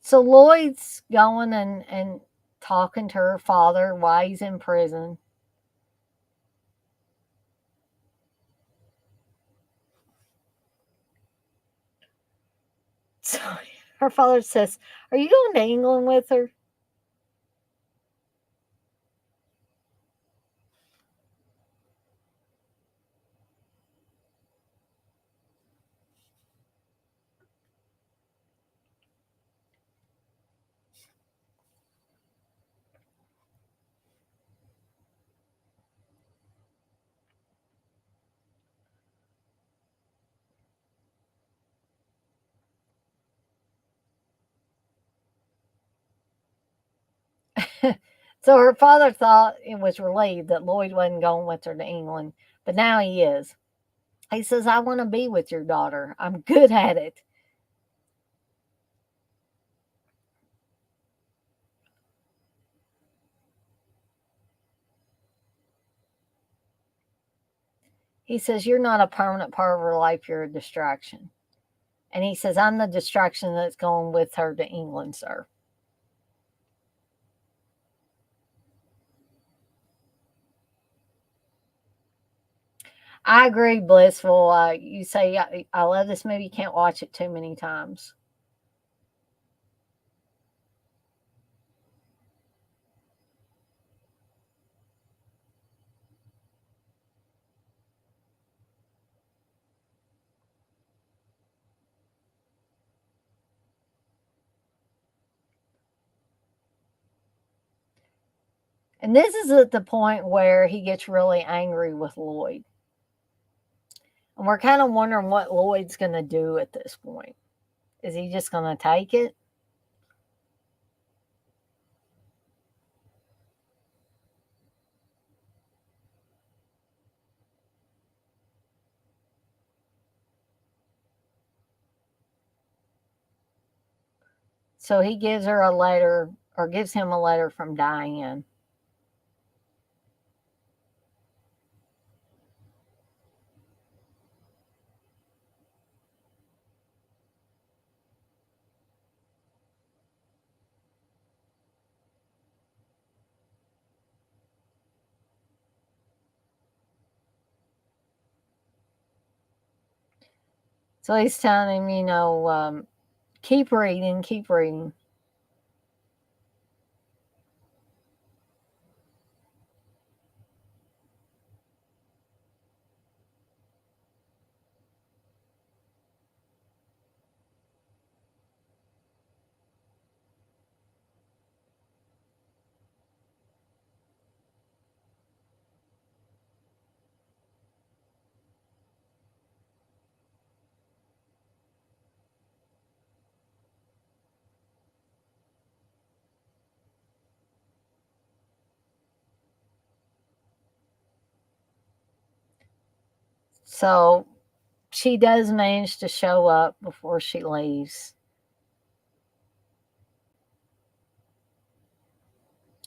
So Lloyd's going and talking to her father while he's in prison. So her father says, "Are you going to England with her?" So her father thought it was relieved that Lloyd wasn't going with her to England, but now he is. He says, "I want to be with your daughter. I'm good at it." He says, "You're not a permanent part of her life. You're a distraction." And he says, "I'm the distraction that's going with her to England, sir." I agree, Blissful. You say, I love this movie. You can't watch it too many times. And this is at the point where he gets really angry with Lloyd. And we're kind of wondering what Lloyd's going to do at this point. Is he just going to take it? So he gives her a letter, or gives him a letter from Diane. So he's telling him, keep reading, keep reading. So she does manage to show up before she leaves.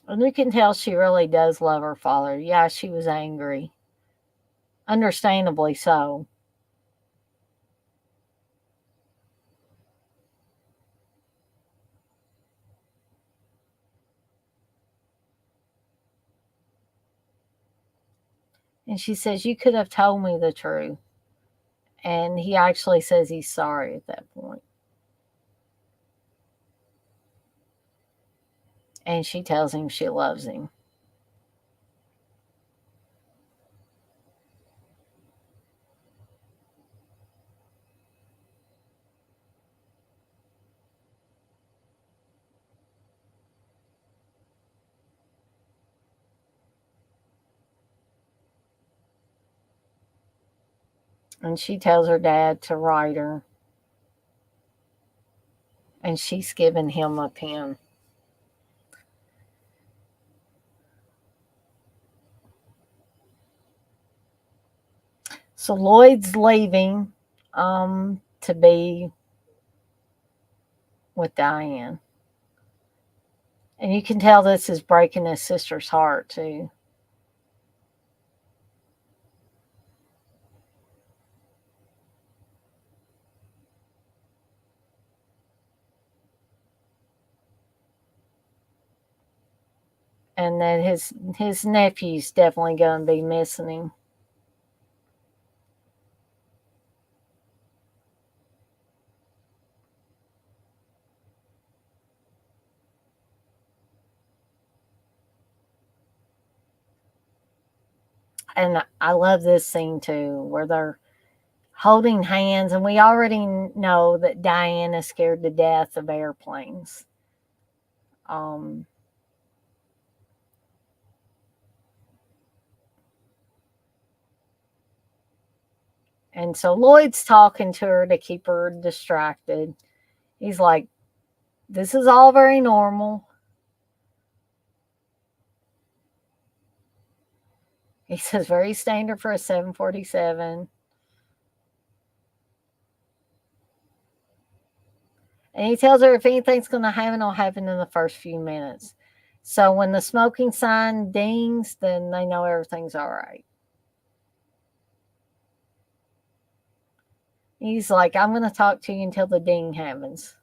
And you can tell she really does love her father. Yeah, she was angry. Understandably so. And she says, "You could have told me the truth." And he actually says he's sorry at that point. And she tells him she loves him. And she tells her dad to write her. And she's giving him a pen. So Lloyd's leaving to be with Diane. And you can tell this is breaking his sister's heart, too. And that his nephew's definitely going to be missing him. And I love this scene too, where they're holding hands, and we already know that Diane is scared to death of airplanes. Um, and so Lloyd's talking to her to keep her distracted. He's like, "This is all very normal." He says, "Very standard for a 747." And he tells her if anything's going to happen, it'll happen in the first few minutes. So when the smoking sign dings, then they know everything's all right. He's like, "I'm going to talk to you until the ding happens."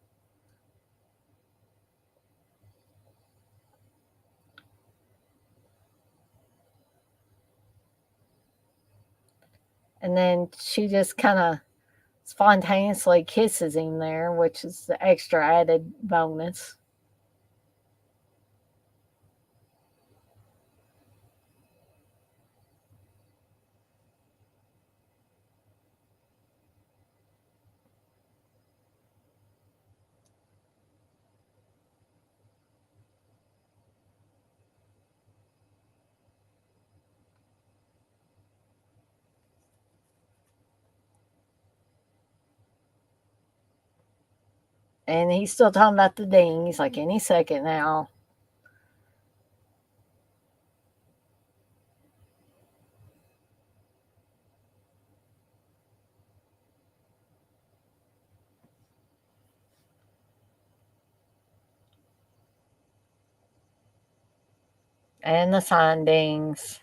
And then she just kind of spontaneously kisses him there, which is the extra added bonus. And he's still talking about the ding. He's like, "Any second now." And the sign dings.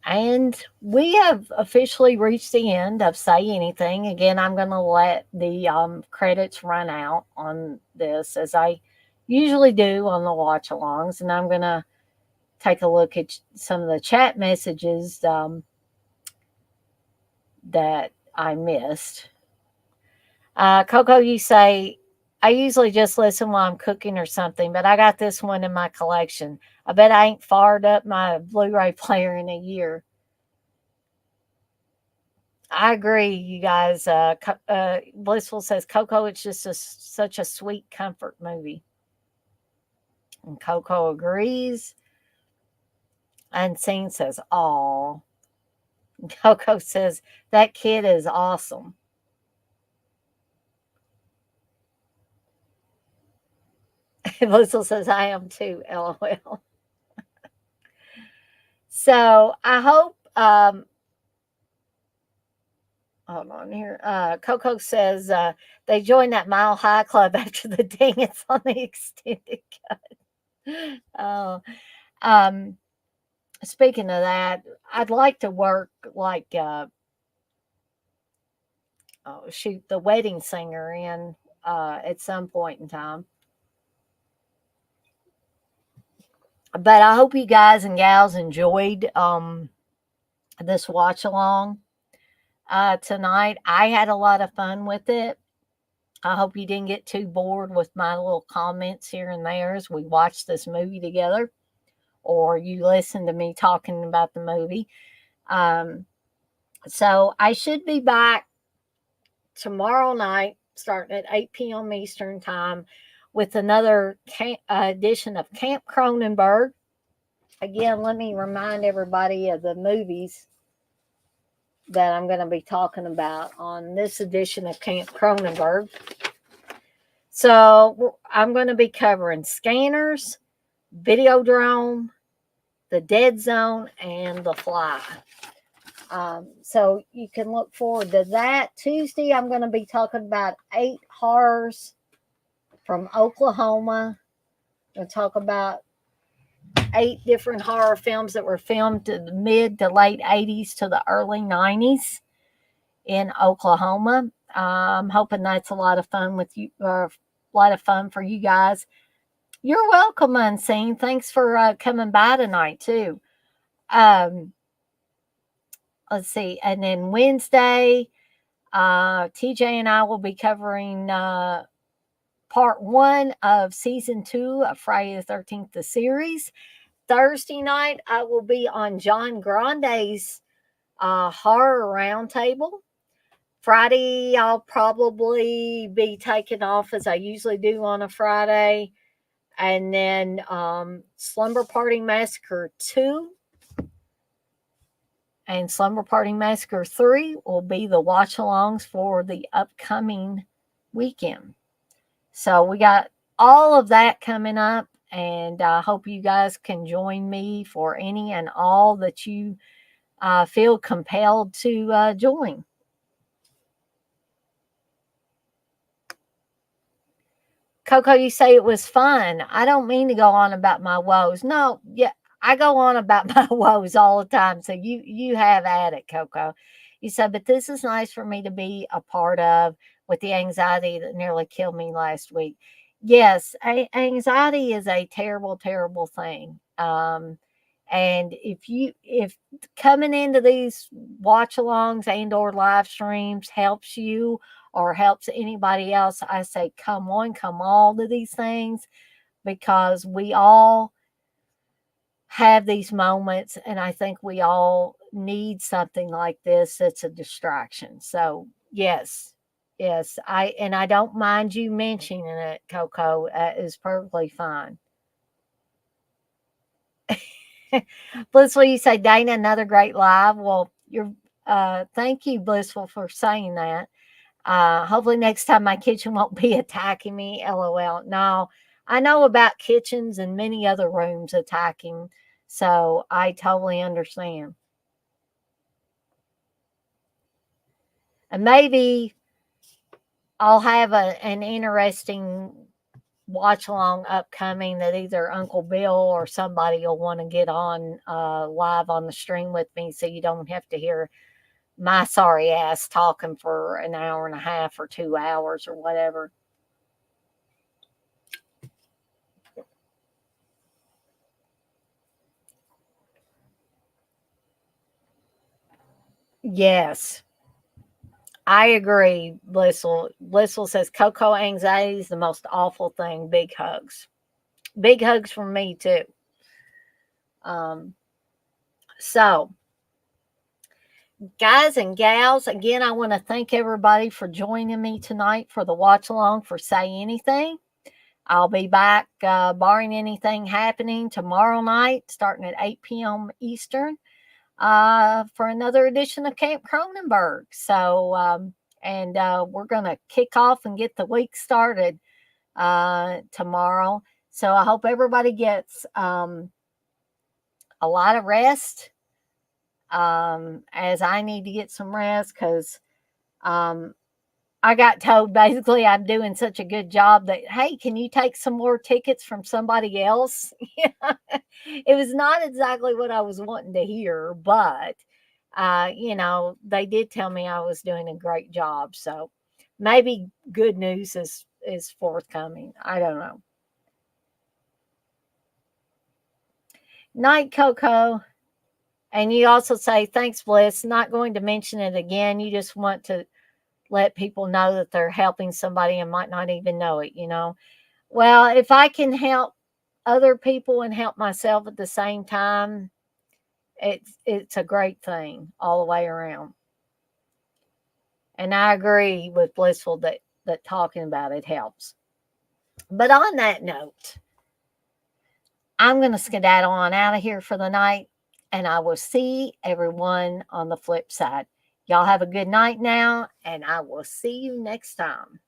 And we have officially reached the end of Say Anything. Again, I'm going to let the credits run out on this as I usually do on the watch alongs. And I'm going to take a look at some of the chat messages that I missed. Coco, you say, "I usually just listen while I'm cooking or something, but I got this one in my collection. I bet I ain't fired up my Blu ray player in a year." I agree, you guys. Blissful says, "Coco, it's just such a sweet comfort movie." And Coco agrees. Unseen says, "Aw." Coco says, "That kid is awesome." Blissful says, "I am too, LOL." So I hope hold on here. Coco says they joined that Mile High Club after the dance on the extended cut. Oh, um, speaking of that, I'd like to work like oh shoot, the wedding singer in at some point in time. But I hope you guys and gals enjoyed this watch along tonight. I had a lot of fun with it. I hope you didn't get too bored with my little comments here and there as we watched this movie together, or you listened to me talking about the movie. Um, so I should be back tomorrow night, starting at 8 p.m. Eastern Time, with another edition of Camp Cronenberg. Again, let me remind everybody of the movies that I'm going to be talking about on this edition of Camp Cronenberg. So I'm going to be covering Scanners, Videodrome, The Dead Zone, and The Fly. So you can look forward to that. Tuesday, I'm going to be talking about 8 horrors from Oklahoma. I'm going to talk about 8 different horror films that were filmed in the mid to late 80s to the early 90s in Oklahoma. I'm hoping that's a lot of fun with you, a lot of fun for you guys. You're welcome, Unseen. Thanks for coming by tonight too. Um, let's see, and then Wednesday, TJ and I will be covering part 1 of season 2 of Friday the 13th, the series. Thursday night, I will be on John Grande's horror roundtable. Friday, I'll probably be taking off as I usually do on a Friday. And then Slumber Party Massacre 2 and Slumber Party Massacre 3 will be the watch alongs for the upcoming weekend. So we got all of that coming up, and I hope you guys can join me for any and all that you feel compelled to join. Coco, you say it was fun. I don't mean to go on about my woes. No, yeah, I go on about my woes all the time. So you have at it, Coco. You said, but this is nice for me to be a part of with the anxiety that nearly killed me last week. Yes, anxiety is a terrible, terrible thing. And if coming into these watch alongs and or live streams helps you or helps anybody else, I say come on, come all to these things, because we all have these moments, and I think we all need something like this that's a distraction. So yes, yes, I don't mind you mentioning it, Coco. Is perfectly fine. Blissful, you say, Dana, another great live. Well, you're thank you, Blissful, for saying that. Hopefully next time my kitchen won't be attacking me. LOL. No, I know about kitchens and many other rooms attacking, so I totally understand. And maybe I'll have an interesting watch along upcoming that either Uncle Bill or somebody will want to get on live on the stream with me, so you don't have to hear my sorry ass talking for an hour and a half or 2 hours or whatever. Yes, I agree. Blissful says Coco anxiety is the most awful thing. Big hugs. Big hugs from me too. Um, so guys and gals, again, I want to thank everybody for joining me tonight for the watch along for Say Anything. I'll be back, barring anything happening, tomorrow night, starting at 8 p.m. Eastern, for another edition of Camp Cronenberg. So, and we're going to kick off and get the week started tomorrow. So I hope everybody gets a lot of rest, as I need to get some rest because Um, I got told basically I'm doing such a good job that, hey, can you take some more tickets from somebody else? Yeah. It was not exactly what I was wanting to hear, but they did tell me I was doing a great job. So maybe good news is forthcoming. I don't know. Night, Coco. And you also say, thanks, Bliss. Not going to mention it again. You just want to let people know that they're helping somebody and might not even know it. Well, if I can help other people and help myself at the same time, it's a great thing all the way around. And I agree with Blissful that talking about it helps. But on that note, I'm going to skedaddle on out of here for the night, and I will see everyone on the flip side. Y'all have a good night now, and I will see you next time.